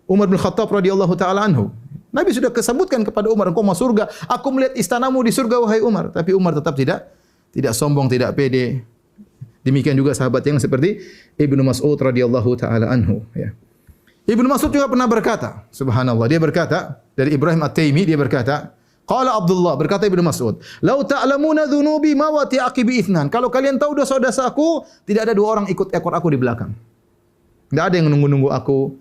Umar bin Khattab radhiyallahu taala anhu. Nabi sudah kesebutkan kepada Umar, engkau masuk surga. Aku melihat istanamu di surga, wahai Umar. Tapi Umar tetap tidak sombong, tidak pede. Demikian juga sahabat yang seperti Ibnu Mas'ud radhiyallahu taala anhu. Ya. Ibnu Mas'ud juga pernah berkata, subhanallah, dia berkata, dari Ibrahim At-Taimi, dia berkata, qala Abdullah, berkata Ibnu Mas'ud, "Lau ta'lamuna dhunubi ma wati'aki bi ithnan." Kalau kalian tahu dosa-dosaku, tidak ada dua orang ikut ekor aku di belakang. Tidak ada yang nunggu-nunggu aku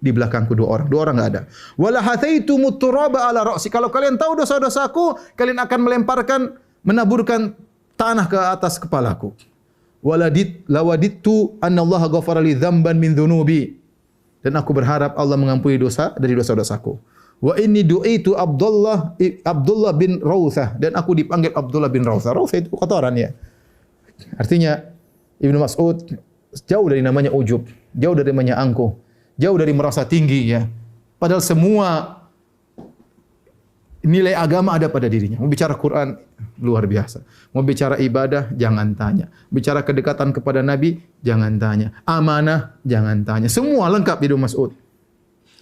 di belakangku, dua orang enggak ada. Wala hathaitumut turaba ala ra'si. Kalau kalian tahu dosa-dosaku, kalian akan menaburkan tanah ke atas kepalaku. Lawadittu anna Allah ghafara li dzamban min dzunubi. Dan aku berharap Allah mengampuni dosa dari dosa-dosaku. Wa inni du'itu Abdullah bin Rawthah, dan aku dipanggil Abdullah bin Rawthah. Rawthah itu kotoran ya. Artinya Ibnu Mas'ud jauh dari namanya ujub, jauh dari namanya angkuh, jauh dari merasa tinggi ya. Padahal semua nilai agama ada pada dirinya. Mau bicara Quran luar biasa. Mau bicara ibadah jangan tanya. Bicara kedekatan kepada Nabi jangan tanya. Amanah jangan tanya. Semua lengkap Ibnu Mas'ud.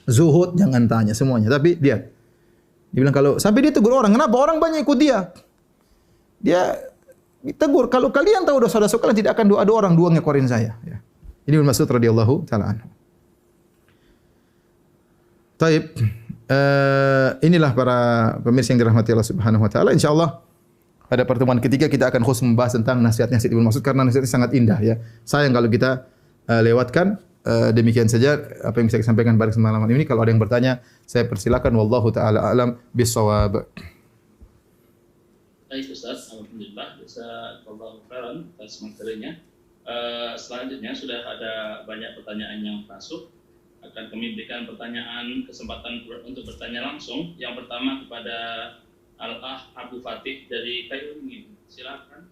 Zuhud jangan tanya semuanya. Tapi dia bilang kalau sampai dia tegur orang, kenapa orang banyak ikut dia? Dia tegur, kalau kalian tahu dosa-dosa kalian tidak akan ada orang dua ngekorin saya. Ya. Ini Ibnu Mas'ud radhiyallahu taala anhu. Taib, inilah para pemirsa yang dirahmati Allah Subhanahu wa taala. Insyaallah pada pertemuan ketiga kita akan khusus membahas tentang nasihat-nasihat Ibnu Mas'ud karena nasihatnya sangat indah ya. Sayang kalau kita lewatkan. demikian saja apa yang bisa saya sampaikan pada kesempatan ini. Kalau ada yang bertanya, saya persilakan. Wallahu taala alam bissawab. Baik Ustaz, alhamdulillah jazakallahu khairan atas materinya. Selanjutnya sudah ada banyak pertanyaan yang masuk. Akan kami berikan kesempatan untuk bertanya langsung. Yang pertama kepada Al-Ah Abu Fatih dari Kayu Ringin. Silakan.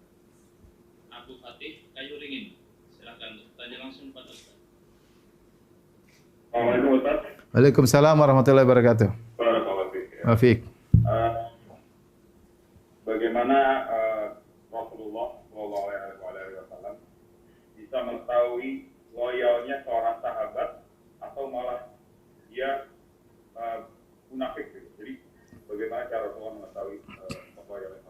Abu Fatih Kayu Ringin. Silakan bertanya langsung kepada Ustaz. Assalamualaikum Ustaz. Waalaikumsalam warahmatullahi wabarakatuh. Wa fiik. Bagaimana Rasulullah SAW bisa mengetahui loyalnya seorang sahabat atau malah dia munafik gitu. Jadi bagaimana cara Rasulullah mengetahui loyalnya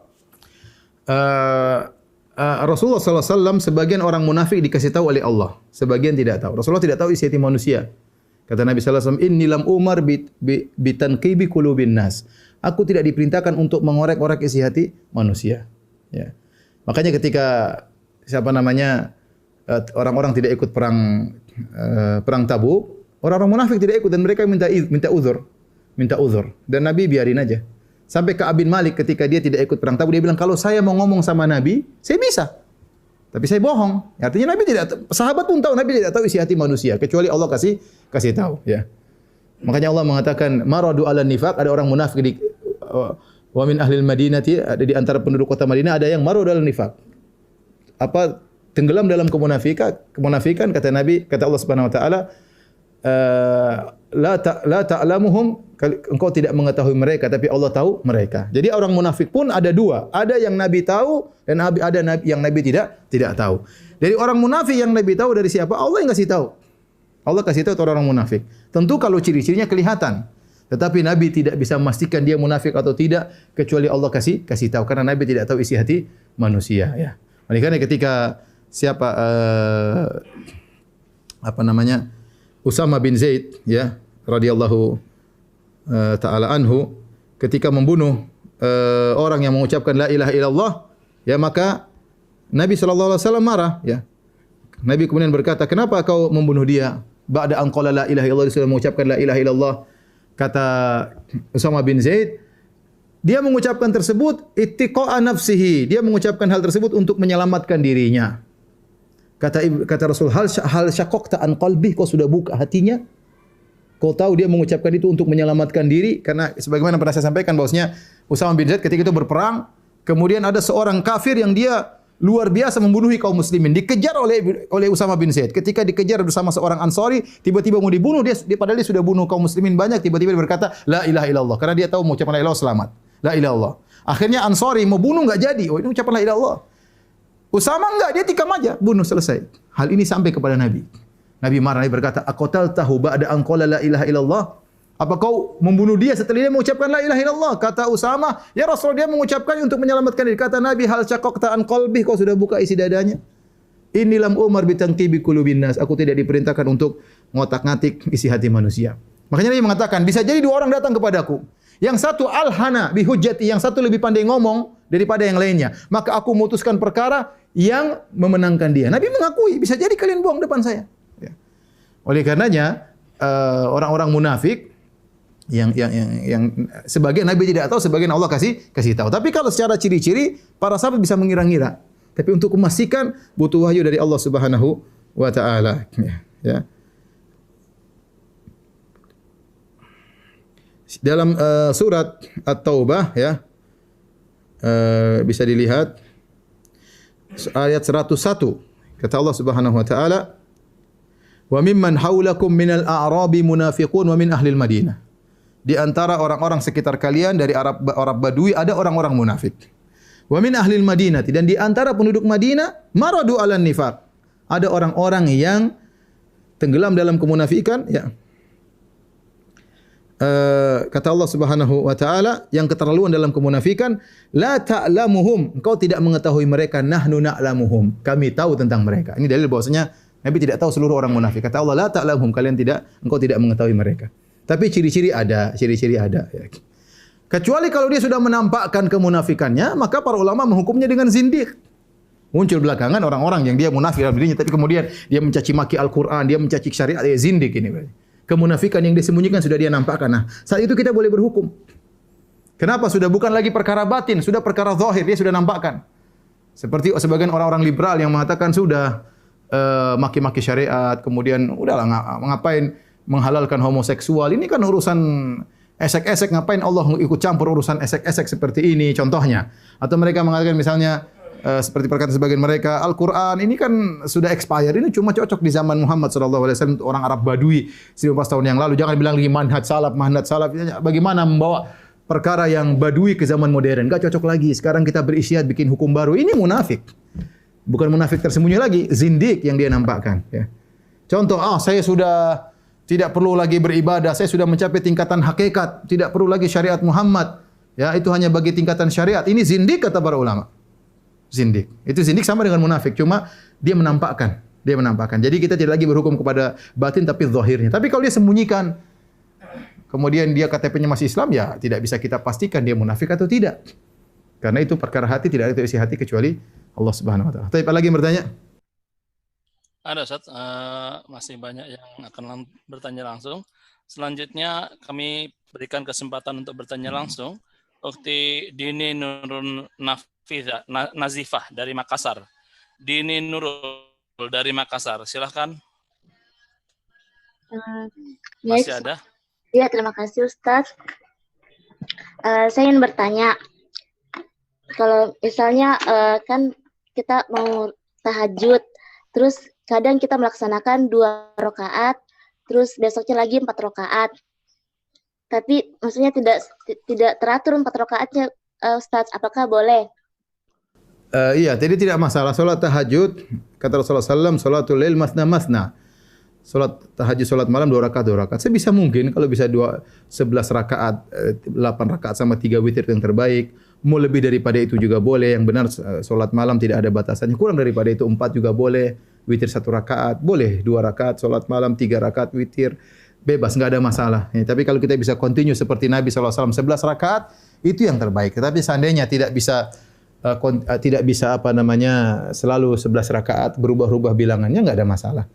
Rasulullah SAW sebagian orang munafik dikasih tahu oleh Allah, sebagian tidak tahu. Rasulullah tidak tahu isi hati manusia. Kata Nabi SAW, Inni lam umar bitanqibi qulubin nas. Aku tidak diperintahkan untuk mengorek-orek isi hati manusia. Ya. Makanya ketika orang-orang tidak ikut perang Tabuk, orang-orang munafik tidak ikut dan mereka minta uzur. Dan Nabi biarin aja. Sampai Ka'ab bin Malik ketika dia tidak ikut perang Tabuk, dia bilang, kalau saya mau ngomong sama Nabi, saya bisa. Tapi saya bohong. Artinya Nabi sahabat pun tahu, Nabi tidak tahu isi hati manusia kecuali Allah kasih tahu, ya. Makanya Allah mengatakan maradu 'alan nifaq, ada orang munafik di wa min ahlil madinati, ada di antara penduduk kota Madinah ada yang maradu 'alan nifaq. Apa tenggelam dalam kemunafikan kata Nabi, kata Allah Subhanahu wa taala, la ta'lamuhum, engkau tidak mengetahui mereka tapi Allah tahu mereka. Jadi orang munafik pun ada dua, ada yang Nabi tahu dan ada yang Nabi tidak tahu. Dari orang munafik yang Nabi tahu dari siapa? Allah yang kasih tahu. Allah kasih tahu orang munafik. Tentu kalau ciri-cirinya kelihatan. Tetapi Nabi tidak bisa memastikan dia munafik atau tidak kecuali Allah kasih tahu, karena Nabi tidak tahu isi hati manusia, ya. Oleh karena ketika Usama bin Zaid, ya, radhiyallahu taala anhu, ketika membunuh orang yang mengucapkan la ilaha illallah, ya, maka Nabi sallallahu alaihi wasallam marah, ya. Nabi kemudian berkata, "Kenapa kau membunuh dia? Ba'da an qala la ilaha illallah," dia sudah mengucapkan la ilaha illallah. Kata Usama bin Zaid, dia mengucapkan tersebut ittiqa'a nafsihi, dia mengucapkan hal tersebut untuk menyelamatkan dirinya. Kata Rasul, hal syaqaqta an qalbi, kau sudah buka hatinya? Kau tahu dia mengucapkan itu untuk menyelamatkan diri, karena sebagaimana pernah saya sampaikan bahwasanya Usama bin Zaid ketika itu berperang, kemudian ada seorang kafir yang dia luar biasa membunuhi kaum muslimin, dikejar oleh Usama bin Zaid. Ketika dikejar bersama seorang Ansari, tiba-tiba mau dibunuh, dia padahal dia sudah bunuh kaum muslimin banyak, tiba-tiba dia berkata la ilaha illallah, karena dia tahu mengucapkan la ilaha illallah selamat. La ilaha illallah. Akhirnya Ansari mau bunuh enggak jadi. Oh, ini ucapan la ilaha illallah. Usama enggak, dia tikam aja, bunuh, selesai. Hal ini sampai kepada Nabi. Nabi marah, Nabi berkata, "Aqataltahu ba'da an qala la ilaha illallah?" Apa kau membunuh dia setelah dia mengucapkan la ilaha illallah? Kata Usama, "Ya Rasul, dia mengucapkannya untuk menyelamatkan diri." Kata Nabi, "Hal syaqaqta an qalbi, kau sudah buka isi dadanya?" Inni lam umar bitanqibi qulubin nas. Aku tidak diperintahkan untuk ngotak-ngatik isi hati manusia. Makanya Nabi mengatakan, bisa jadi dua orang datang kepadaku. Yang satu alhana bihujjati, yang satu lebih pandai ngomong daripada yang lainnya. Maka aku memutuskan perkara yang memenangkan dia. Nabi mengakui, bisa jadi kalian bohong depan saya. Ya. Oleh karenanya, orang-orang munafik yang sebagian Nabi tidak tahu, sebagian Allah kasih tahu. Tapi kalau secara ciri-ciri, para sahabat bisa mengira-ngira. Tapi untuk memastikan butuh wahyu dari Allah Subhanahu wa taala, ya. Dalam surat At-Taubah, ya, bisa dilihat ayat 101. Kata Allah Subhanahu wa taala, "Wa mimman haulakum minal a'rabi munafiqun wa min ahlil Madinah." Di antara orang-orang sekitar kalian dari Arab Badui ada orang-orang munafik. Wa min ahlil Madinah, dan di antara penduduk Madinah maradu 'alan nifaq. Ada orang-orang yang tenggelam dalam kemunafikan, ya. Kata Allah Subhanahu wa taala, yang keterlaluan dalam kemunafikan, la ta'lamuhum, engkau tidak mengetahui mereka, nahnu na'lamuhum, kami tahu tentang mereka. Ini dalil bahwasanya Nabi tidak tahu seluruh orang munafik. Kata Allah, la ta'lamuhum, engkau tidak mengetahui mereka. Tapi ciri-ciri ada. Ya. Kecuali kalau dia sudah menampakkan kemunafikannya, maka para ulama menghukumnya dengan zindiq. Muncul belakangan orang-orang yang dia munafik dalam dirinya, tapi kemudian dia mencaci maki Al-Quran, dia mencaci syariat, dia zindik ini. Kemunafikan yang disembunyikan sudah dia nampakkan. Nah, saat itu kita boleh berhukum. Kenapa? Sudah bukan lagi perkara batin, sudah perkara zahir, dia sudah nampakkan. Seperti sebagian orang-orang liberal yang mengatakan sudah maki-maki syariat, kemudian udahlah ngapain menghalalkan homoseksual. Ini kan urusan esek-esek, ngapain Allah ikut campur urusan esek-esek seperti ini contohnya. Atau mereka mengatakan misalnya seperti perkataan sebagian mereka, Al-Quran ini kan sudah expired, ini cuma cocok di zaman Muhammad SAW, orang Arab Badui 19 tahun yang lalu. Jangan bilang lagi manhaj salaf. Bagaimana membawa perkara yang Badui ke zaman modern? Enggak cocok lagi. Sekarang kita berisyad bikin hukum baru. Ini munafik. Bukan munafik tersembunyi lagi, zindik yang dia nampakkan. Ya. Contoh, saya sudah tidak perlu lagi beribadah, saya sudah mencapai tingkatan hakikat, tidak perlu lagi syariat Muhammad. Ya, itu hanya bagi tingkatan syariat. Ini zindik kata para ulama. Zindik. Itu zindik sama dengan munafik, cuma dia menampakkan. Dia menampakkan. Jadi kita tidak lagi berhukum kepada batin tapi zahirnya. Tapi kalau dia sembunyikan, kemudian dia KTP-nya masih Islam, ya tidak bisa kita pastikan dia munafik atau tidak. Karena itu perkara hati, tidak ada isi hati kecuali Allah Subhanahu wa taala. Tapi apa lagi yang bertanya? Ada Ustaz, masih banyak yang akan bertanya langsung. Selanjutnya kami berikan kesempatan untuk bertanya langsung. Ukti Dini Nurul Nazifah dari Makassar. Dini Nurul dari Makassar, silahkan. Masih ada? Ya, terima kasih Ustaz. Saya ingin bertanya, kalau misalnya kan kita mau tahajud, terus kadang kita melaksanakan 2 rakaat, terus besoknya lagi 4 rakaat. Tapi maksudnya tidak teratur 4 rakaatnya, Ustaz. Apakah boleh? Iya, jadi tidak masalah. Salat tahajud, kata Rasulullah SAW, salatul lail masna. Salat tahajud, salat malam 2 rakaat. Sebisa mungkin kalau bisa 11 rakaat, 8 rakaat sama 3 witir yang terbaik. Mau lebih daripada itu juga boleh. Yang benar salat malam tidak ada batasannya. Kurang daripada itu 4 juga boleh. Witir 1 rakaat, boleh 2 rakaat salat malam, 3 rakaat witir. Bebas, enggak ada masalah. Ya, tapi kalau kita bisa continue seperti Nabi SAW 11 rakaat, itu yang terbaik. Tetapi seandainya tidak bisa selalu 11 rakaat, berubah-ubah bilangannya, enggak ada masalah.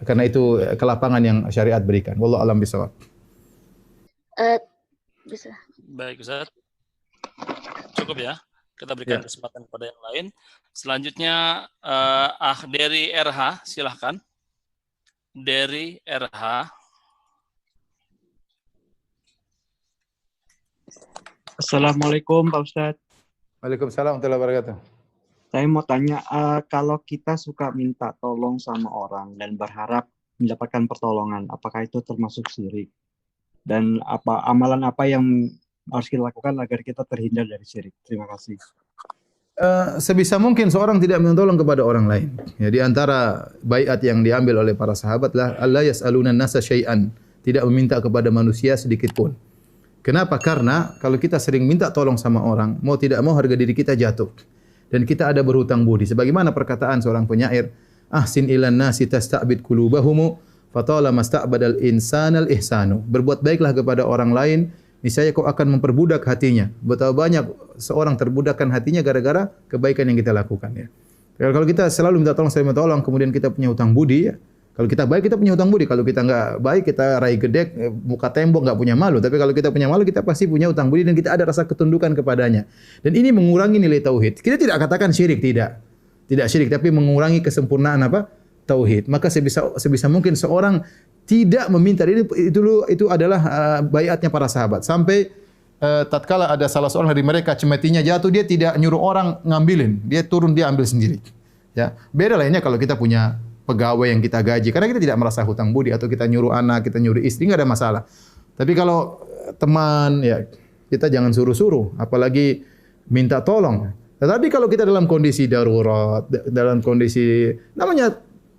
Karena itu kelapangan yang syariat berikan. Wallahu a'lam bishawab. Bisa. Baik Ustaz. Cukup ya. Kita berikan kesempatan kepada yang lain. Selanjutnya Dery RH, silahkan. Dery RH. Assalamualaikum Pak Ustadz. Waalaikumsalam warahmatullahi wabarakatuh. Saya mau tanya, kalau kita suka minta tolong sama orang dan berharap mendapatkan pertolongan, apakah itu termasuk syirik? Dan amalan apa yang harus kita lakukan agar kita terhindar dari syirik? Terima kasih. Sebisa mungkin seorang tidak menolong kepada orang lain. Ya, di antara baiat yang diambil oleh para sahabat lah, Allah yas'aluna nasa syai'an, tidak meminta kepada manusia sedikit pun. Kenapa? Karena kalau kita sering minta tolong sama orang, mau tidak mau harga diri kita jatuh. Dan kita ada berhutang budi. Sebagaimana perkataan seorang penyair, ahsin ilan nasi tasta'bid qulubahumu fatala masta'badal insanal ihsanu. Berbuat baiklah kepada orang lain, niscaya kau akan memperbudak hatinya. Betapa banyak seorang terbudakkan hatinya gara-gara kebaikan yang kita lakukan. Ya. Kalau kita selalu minta tolong, saling tolong, kemudian kita punya hutang budi, ya. Kalau kita baik, kita punya hutang budi. Kalau kita enggak baik, kita raih gedek, muka tembok, enggak punya malu. Tapi kalau kita punya malu, kita pasti punya hutang budi dan kita ada rasa ketundukan kepadanya. Dan ini mengurangi nilai tauhid. Kita tidak katakan syirik, tidak. Tidak syirik, tapi mengurangi kesempurnaan apa? Tauhid. Maka sebisa mungkin seorang tidak meminta. Itu adalah baiatnya para sahabat. Sampai tatkala ada salah seorang dari mereka cemetinya jatuh, dia tidak nyuruh orang ngambilin. Dia turun, dia ambil sendiri. Ya. Beda lainnya kalau kita punya pegawai yang kita gaji, karena kita tidak merasa hutang budi, atau kita nyuruh anak, kita nyuruh istri, enggak ada masalah. Tapi kalau teman, ya kita jangan suruh-suruh, apalagi minta tolong. Tetapi kalau kita dalam kondisi darurat, dalam kondisi namanya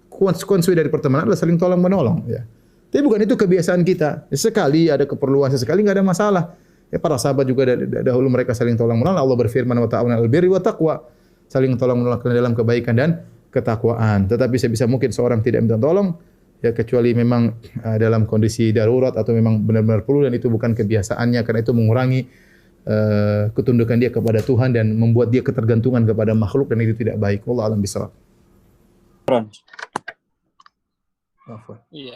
konsekuensi dari pertemanan adalah saling tolong menolong. Ya. Tapi bukan itu kebiasaan kita. Sekali ada keperluan, sesekali enggak ada masalah. Ya, para sahabat juga dahulu mereka saling tolong menolong. Allah berfirman wa ta'awunal 'alal birri wat taqwa, saling tolong menolong dalam kebaikan dan ketakwaan. Tetapi sebisa mungkin seorang tidak minta tolong, ya kecuali memang dalam kondisi darurat atau memang benar-benar perlu, dan itu bukan kebiasaannya, karena itu mengurangi ketundukan dia kepada Tuhan dan membuat dia ketergantungan kepada makhluk, dan itu tidak baik. Wallahu a'lam bishawab. Iya.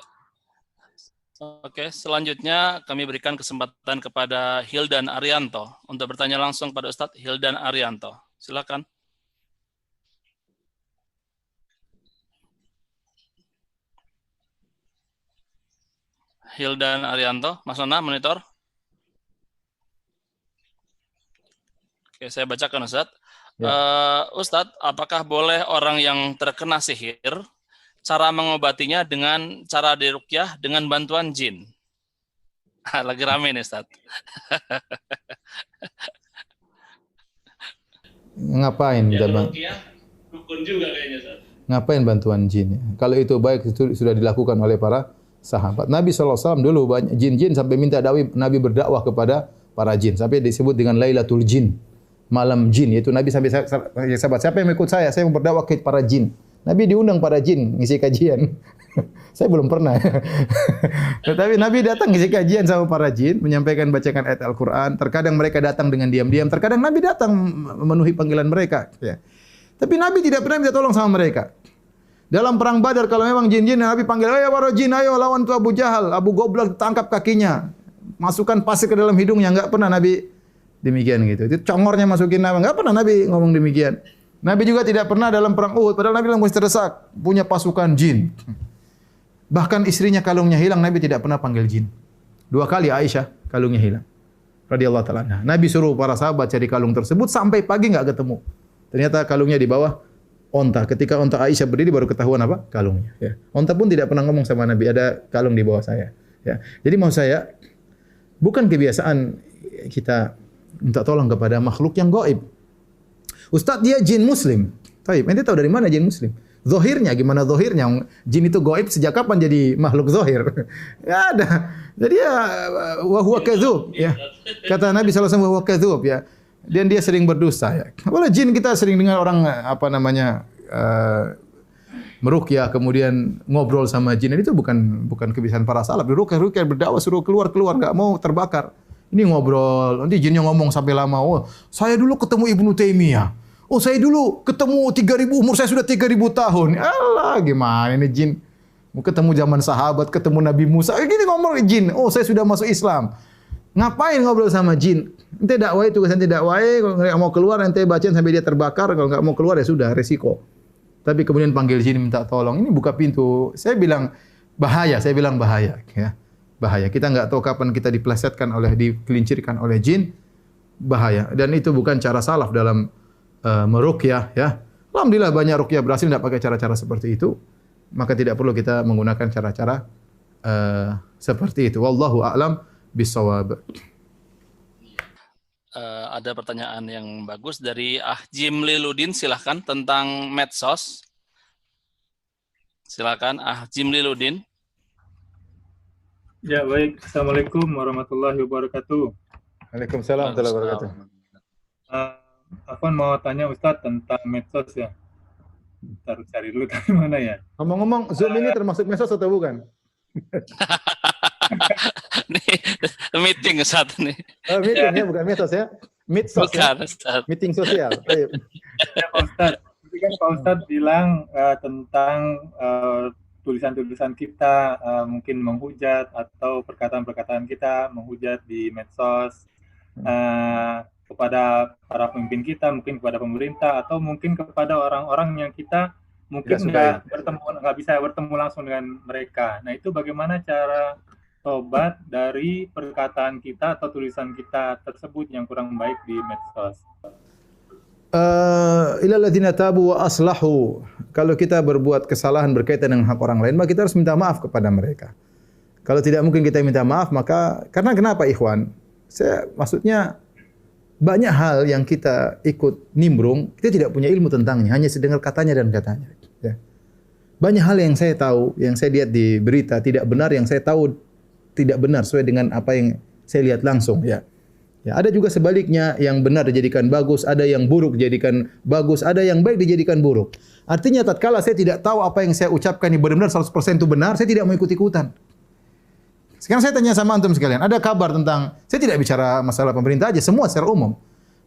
Oke, selanjutnya kami berikan kesempatan kepada Hildan Arianto untuk bertanya langsung pada Ustadz. Hildan Arianto, silakan. Hildan Arianto, Mas Nona, monitor. Oke, saya bacakan Ustadz. Ustadz, apakah boleh orang yang terkena sihir cara mengobatinya dengan cara diruqyah dengan bantuan jin? Lagi rame nih, Ustaz. Ngapain? Ya, ruqyah rukun juga kayaknya, Ustaz. Ngapain bantuan jin? Kalau itu baik, itu sudah dilakukan oleh para sahabat. Nabi SAW dulu banyak jin-jin sampai minta Nabi berdakwah kepada para jin. Sampai disebut dengan Lailatul Jin, malam jin. Yaitu Nabi sampai sahabat, siapa yang ikut saya? Saya mau berdakwah ke para jin. Nabi diundang para jin ngisi kajian. Saya belum pernah. Tetapi Nabi datang ngisi kajian sama para jin, menyampaikan bacakan ayat Al-Quran. Terkadang mereka datang dengan diam-diam, terkadang Nabi datang memenuhi panggilan mereka. Ya. Tapi Nabi tidak pernah minta tolong sama mereka. Dalam perang Badar, kalau memang jin-jin, Nabi panggil, ayo para jin, ayo lawan tu Abu Jahal. Abu Goblak tangkap kakinya, masukkan pasir ke dalam hidungnya. Enggak pernah Nabi demikian gitu. Itu congornya masukin nama. Enggak pernah Nabi ngomong demikian. Nabi juga tidak pernah dalam perang Uhud, padahal Nabi dalam kondisi terdesak, punya pasukan jin. Bahkan istrinya kalungnya hilang, Nabi tidak pernah panggil jin. 2 kali Aisyah kalungnya hilang. Radhiyallahu ta'ala anha. Nabi suruh para sahabat cari kalung tersebut sampai pagi enggak ketemu. Ternyata kalungnya di bawah onta. Ketika onta Aisyah berdiri baru ketahuan apa? Kalungnya. Ya. Onta pun tidak pernah ngomong sama Nabi, ada kalung di bawah saya. Ya. Jadi mau saya, bukan kebiasaan kita minta tolong kepada makhluk yang gaib. Ustaz, dia jin muslim. Taib, ente tahu dari mana jin muslim? Zahirnya gimana zahirnya? Jin itu gaib sejak kapan jadi makhluk zahir? Enggak ada. Jadi ya wa huwa kadzub ya. Kata Nabi sallallahu alaihi wasallam wa huwa kadzub ya. Dan dia sering berdusta ya. Boleh jin kita sering dengar orang apa namanya meruqyah kemudian ngobrol sama jin, itu bukan kebiasaan para salaf. Ruqyah berdakwah suruh keluar enggak mau terbakar. Ini ngobrol, nanti jinnya ngomong sampai lama. Oh, saya dulu ketemu Ibnu Taimiyah. Oh, saya dulu ketemu 3000, umur saya sudah 3000 tahun. Alah, gimana ini jin? Mau ketemu zaman sahabat, ketemu Nabi Musa. Gini ngomong jin. Oh, saya sudah masuk Islam. Ngapain ngobrol sama jin? Ente dakwah itu, ente dakwah, kalau enggak mau keluar ente bacain sampai dia terbakar, kalau enggak mau keluar ya sudah, resiko. Tapi kemudian panggil jin minta tolong. Ini buka pintu. Saya bilang bahaya, ya. Bahaya. Kita enggak tahu kapan kita diplesetkan digelincirkan oleh jin. Bahaya. Dan itu bukan cara salaf dalam meruqyah ya. Alhamdulillah banyak ruqyah berhasil tidak pakai cara-cara seperti itu. Maka tidak perlu kita menggunakan cara-cara seperti itu. Wallahu a'lam bishawab. Ada pertanyaan yang bagus dari Jim Liludin, silahkan, tentang medsos. Silakan Jim Liludin. Ya, baik. Assalamualaikum warahmatullahi wabarakatuh. Waalaikumsalam warahmatullahi wabarakatuh. Aku mau tanya Ustadz tentang medsos ya. Ntar cari dulu dari mana ya. Ngomong-ngomong, Zoom ini termasuk medsos atau bukan? Nih, meeting saat ini. Meeting ya, bukan medsos ya. Medsos ya. Meeting sosial. Ya, Pak Ustadz. Tadi kan Pak Ustadz bilang tentang tulisan-tulisan kita mungkin menghujat atau perkataan-perkataan kita menghujat di medsos kepada para pemimpin kita, mungkin kepada pemerintah atau mungkin kepada orang-orang yang kita mungkin nggak bisa bertemu langsung dengan mereka. Nah, itu bagaimana cara tobat dari perkataan kita atau tulisan kita tersebut yang kurang baik di medsos? Ila ladzina tabu wa aslahu. Kalau kita berbuat kesalahan berkaitan dengan hak orang lain, maka kita harus minta maaf kepada mereka. Kalau tidak mungkin kita minta maaf, maka karena kenapa ikhwan? Maksudnya banyak hal yang kita ikut nimbrung, kita tidak punya ilmu tentangnya, hanya sedengar katanya dan katanya. Ya. Banyak hal yang saya tahu, yang saya lihat di berita tidak benar, yang saya tahu tidak benar sesuai dengan apa yang saya lihat langsung. Ya. Ya, ada juga sebaliknya, yang benar dijadikan bagus, ada yang buruk dijadikan bagus, ada yang baik dijadikan buruk. Artinya tatkala saya tidak tahu apa yang saya ucapkan ini benar-benar 100% itu benar, saya tidak mau ikut-ikutan. Sekarang saya tanya sama antum sekalian, ada kabar tentang, saya tidak bicara masalah pemerintah aja, semua secara umum.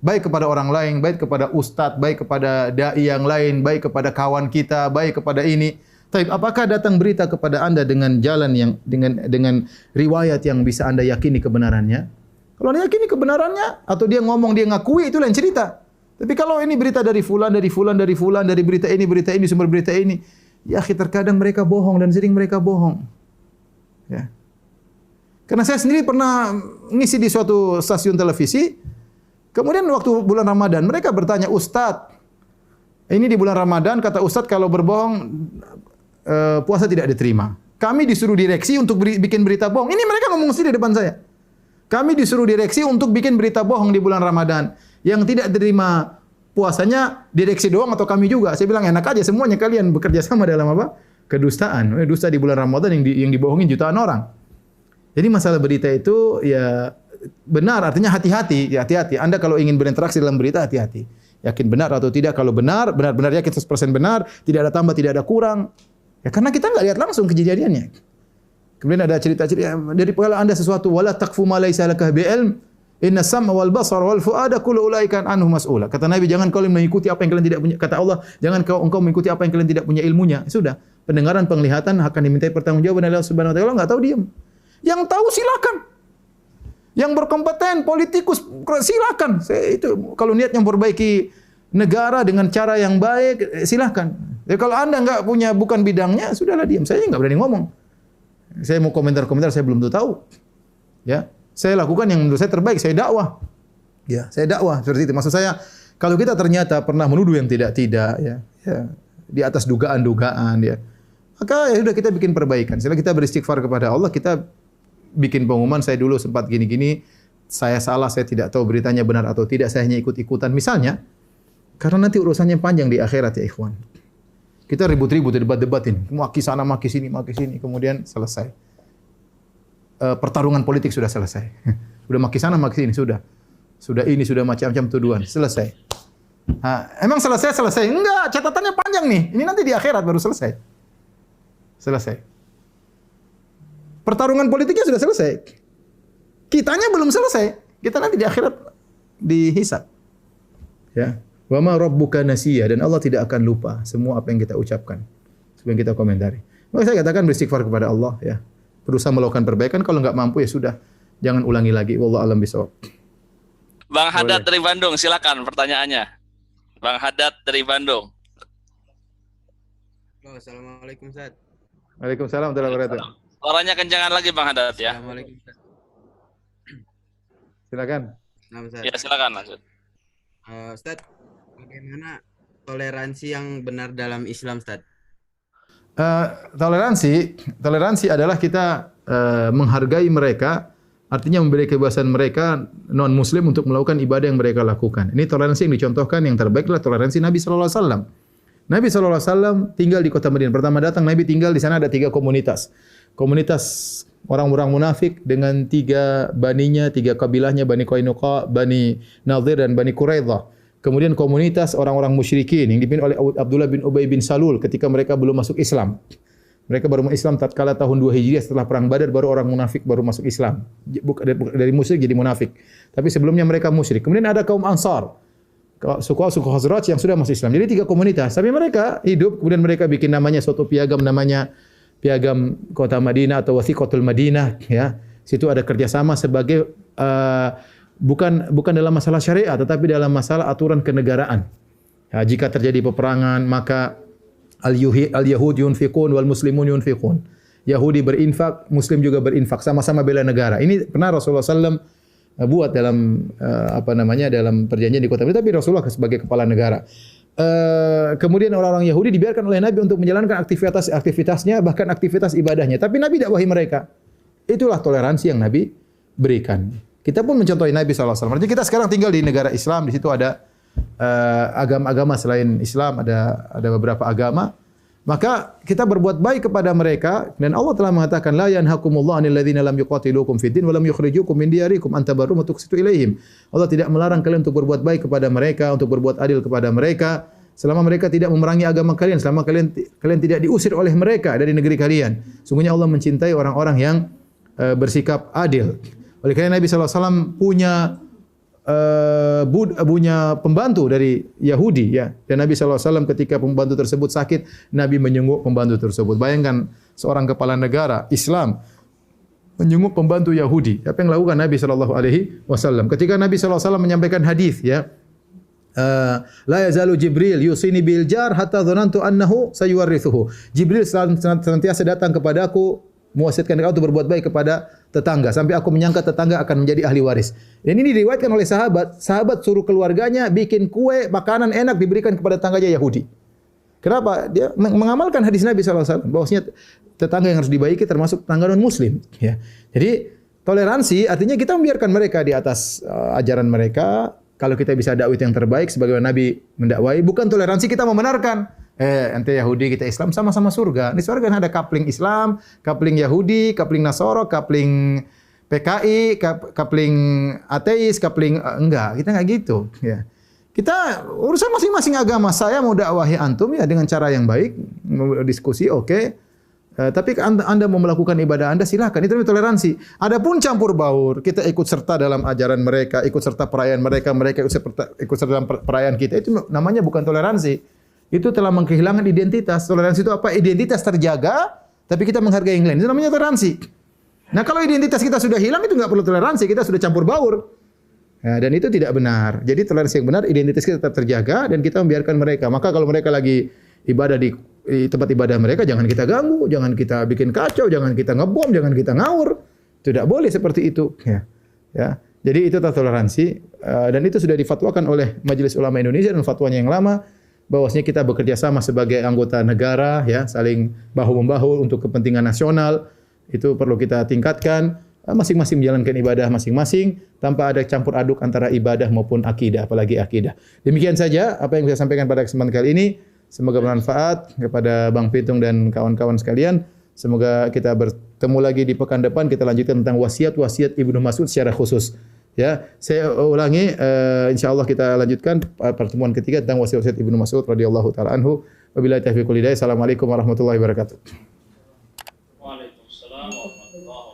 Baik kepada orang lain, baik kepada ustadz, baik kepada dai yang lain, baik kepada kawan kita, baik kepada ini. Tapi apakah datang berita kepada Anda dengan jalan yang dengan riwayat yang bisa Anda yakini kebenarannya? Kalau Anda yakini kebenarannya atau dia ngomong dia ngakui, itu lain cerita. Tapi kalau ini berita dari fulan, dari berita ini, sumber berita ini, ya terkadang mereka bohong dan sering mereka bohong. Ya. Karena saya sendiri pernah ngisi di suatu stasiun televisi, kemudian waktu bulan Ramadan mereka bertanya, Ustadz, ini di bulan Ramadan kata Ustadz kalau berbohong puasa tidak diterima. Kami disuruh direksi untuk bikin berita bohong. Ini mereka ngomong sendiri di depan saya. Kami disuruh direksi untuk bikin berita bohong di bulan Ramadan. Yang tidak terima puasanya direksi doang atau kami juga. Saya bilang enak aja semuanya kalian bekerja sama dalam apa? Kedustaan. Dusta di bulan Ramadan yang dibohongin jutaan orang. Jadi masalah berita itu ya benar, artinya hati-hati. Ya, hati-hati. Anda kalau ingin berinteraksi dalam berita, hati-hati. Yakin benar atau tidak. Kalau benar, benar-benar yakin 100% benar. Tidak ada tambah, tidak ada kurang. Ya karena kita nggak lihat langsung kejadiannya. Kemudian ada cerita-cerita dari pengalaman Anda sesuatu. Wala taqfu ma laysa laka bi'ilm. Inna sam'a wal basara wal fu'ada kullu ulaika anhu mas'ula. Kata Nabi, jangan kalian mengikuti apa yang kalian tidak punya. Kata Allah, jangan engkau mengikuti apa yang kalian tidak punya ilmunya. Sudah. Pendengaran, penglihatan akan dimintai pertanggungjawaban oleh Allah Subhanahu wa taala. Enggak tahu diam. Yang tahu silakan. Yang berkompeten, politikus silakan. Itu kalau niatnya memperbaiki negara dengan cara yang baik, silakan. Ya, kalau Anda enggak punya bukan bidangnya, sudahlah diam. Saya enggak berani ngomong. Saya mau komentar-komentar saya belum tahu. Ya, saya lakukan yang menurut saya terbaik, saya dakwah. Ya, saya dakwah seperti itu. Maksud saya, kalau kita ternyata pernah menuduh yang tidak-tidak ya di atas dugaan-dugaan ya. Maka ya sudah kita bikin perbaikan. Setelah kita beristighfar kepada Allah, kita bikin pengumuman saya dulu sempat gini-gini, saya salah, saya tidak tahu beritanya benar atau tidak, saya hanya ikut-ikutan misalnya. Karena nanti urusannya panjang di akhirat ya ikhwan. Kita ribut-ribut, debat-debatin, maki sana, maki sini, kemudian selesai. Pertarungan politik sudah selesai. Sudah maki sana, maki sini, sudah. Sudah ini, sudah macam-macam tuduhan, selesai. Emang selesai? Enggak, catatannya panjang nih. Ini nanti di akhirat baru selesai. Selesai. Pertarungan politiknya sudah selesai. Kitanya belum selesai. Kita nanti di akhirat dihisab. Ya. Wa ma rabbuka nasiya, dan Allah tidak akan lupa semua apa yang kita ucapkan, sebelum kita komentari. Maka saya katakan beristighfar kepada Allah ya. Berusaha melakukan perbaikan, kalau enggak mampu ya sudah, jangan ulangi lagi. Wallahu a'lam bishawab. Bang Haddad dari Bandung, silakan pertanyaannya. Bang Haddad dari Bandung. Assalamualaikum Ustaz. Waalaikumsalam warahmatullahi wabarakatuh. Suaranya kencangan lagi Bang Haddad ya. Assalamualaikum Ustaz. Silakan. Nah, Ustaz. Ya silakan lanjut. Ustaz, bagaimana toleransi yang benar dalam Islam, Ustaz? Toleransi adalah kita menghargai mereka, artinya memberi kebebasan mereka non muslim untuk melakukan ibadah yang mereka lakukan. Ini toleransi yang dicontohkan yang terbaik adalah toleransi Nabi sallallahu alaihi wasallam. Nabi sallallahu alaihi wasallam tinggal di kota Madinah. Pertama datang Nabi tinggal di sana ada 3 komunitas. Komunitas orang-orang munafik dengan 3 baninya, 3 kabilahnya, Bani Qainuqa, Bani Nadhir dan Bani Quraidah. Kemudian komunitas orang-orang musyrikin yang dipimpin oleh Abdullah bin Ubay bin Salul ketika mereka belum masuk Islam. Mereka baru masuk Islam tatkala tahun 2 Hijriah setelah perang Badar, baru orang munafik baru masuk Islam. Dari musyrik jadi munafik. Tapi sebelumnya mereka musyrik. Kemudian ada kaum Ansar. Suku Khazraj yang sudah masuk Islam. Jadi 3 komunitas. Tapi mereka hidup, kemudian mereka bikin namanya suatu piagam, namanya piagam kota Madinah atau Wathiqatul Madinah ya. Situ ada kerjasama sebagai bukan dalam masalah syariat tetapi dalam masalah aturan kenegaraan. Ya, jika terjadi peperangan maka al-Yahud yunfiqun wal muslimun yunfiqun. Yahudi berinfak, Muslim juga berinfak, sama-sama bela negara. Ini pernah Rasulullah SAW buat dalam dalam perjanjian di kota Madinah, tapi Rasulullah sebagai kepala negara. Kemudian orang-orang Yahudi dibiarkan oleh Nabi untuk menjalankan aktivitasnya, bahkan aktivitas ibadahnya. Tapi Nabi dakwahi mereka. Itulah toleransi yang Nabi berikan. Kita pun mencontohi Nabi SAW. Artinya kita sekarang tinggal di negara Islam, di situ ada agama-agama selain Islam, ada beberapa agama. Maka kita berbuat baik kepada mereka, dan Allah telah mengatakan la yanhakumullahu 'anil ladzina lam yuqatilukum fid din wa lam yukhrijukum min diyarikum an tabarrum wa tuqsitu ilaihim. Allah tidak melarang kalian untuk berbuat baik kepada mereka, untuk berbuat adil kepada mereka selama mereka tidak memerangi agama kalian, selama kalian tidak diusir oleh mereka dari negeri kalian. Sungguhnya Allah mencintai orang-orang yang bersikap adil. Oleh karena Nabi SAW punya pembantu dari Yahudi ya. Dan Nabi SAW ketika pembantu tersebut sakit, Nabi menjenguk pembantu tersebut. Bayangkan seorang kepala negara Islam menjenguk pembantu Yahudi. Apa yang lakukan Nabi SAW? Ketika Nabi SAW menyampaikan hadis ya, la yazalu Jibril yusini bil jar hatta dhanantu annahu sayuwarithuhu. Jibril senantiasa datang kepadaku mewasiatkan engkau untuk berbuat baik kepada tetangga sampai aku menyangka tetangga akan menjadi ahli waris. Dan ini diriwayatkan oleh sahabat. Sahabat suruh keluarganya bikin kue, makanan enak diberikan kepada tetangganya Yahudi. Kenapa? Dia mengamalkan hadis Nabi SAW bahwasanya tetangga yang harus dibaiki termasuk tetangga non muslim ya. Jadi toleransi artinya kita membiarkan mereka di atas ajaran mereka. Kalau kita bisa dakwah yang terbaik sebagaimana Nabi mendakwai, bukan toleransi kita membenarkan. Ente Yahudi, kita Islam, sama-sama surga. Di surga kan ada kapling Islam, kapling Yahudi, kapling Nasoro, kapling PKI, kapling ateis, kapling enggak. Kita enggak gitu, ya. Kita urusan masing-masing agama. Saya mau dakwahi antum ya dengan cara yang baik, mau diskusi oke. Tapi Anda mau melakukan ibadah Anda silakan. Itu namanya toleransi. Adapun campur baur, kita ikut serta dalam ajaran mereka, ikut serta perayaan mereka, mereka ikut serta dalam perayaan kita. Itu namanya bukan toleransi. Itu telah kehilangan identitas. Toleransi itu apa? Identitas terjaga, tapi kita menghargai yang lain. Itu namanya toleransi. Nah, kalau identitas kita sudah hilang, itu nggak perlu toleransi. Kita sudah campur baur. Nah, dan itu tidak benar. Jadi toleransi yang benar, identitas kita tetap terjaga dan kita membiarkan mereka. Maka kalau mereka lagi ibadah di tempat ibadah mereka, jangan kita ganggu, jangan kita bikin kacau, jangan kita ngebom, jangan kita ngawur. Tidak boleh seperti itu. Ya. Jadi itu toleransi dan itu sudah difatwakan oleh Majelis Ulama Indonesia dan fatwanya yang lama. Bahwasanya kita bekerja sama sebagai anggota negara, ya, saling bahu-membahu untuk kepentingan nasional, itu perlu kita tingkatkan. Masing-masing menjalankan ibadah masing-masing tanpa ada campur aduk antara ibadah maupun akidah, apalagi akidah. Demikian saja apa yang saya sampaikan pada kesempatan kali ini. Semoga bermanfaat kepada Bang Pitung dan kawan-kawan sekalian. Semoga kita bertemu lagi di pekan depan. Kita lanjutkan tentang wasiat-wasiat Ibnu Mas'ud secara khusus. Ya, saya ulangi, insyaallah kita lanjutkan pertemuan ketiga tentang wasiat-wasiat Ibnu Mas'ud radhiyallahu taala anhu. Wabillahi taufiq wal hidayah. Assalamualaikum warahmatullahi wabarakatuh. Waalaikumsalam warahmatullahi wabarakatuh.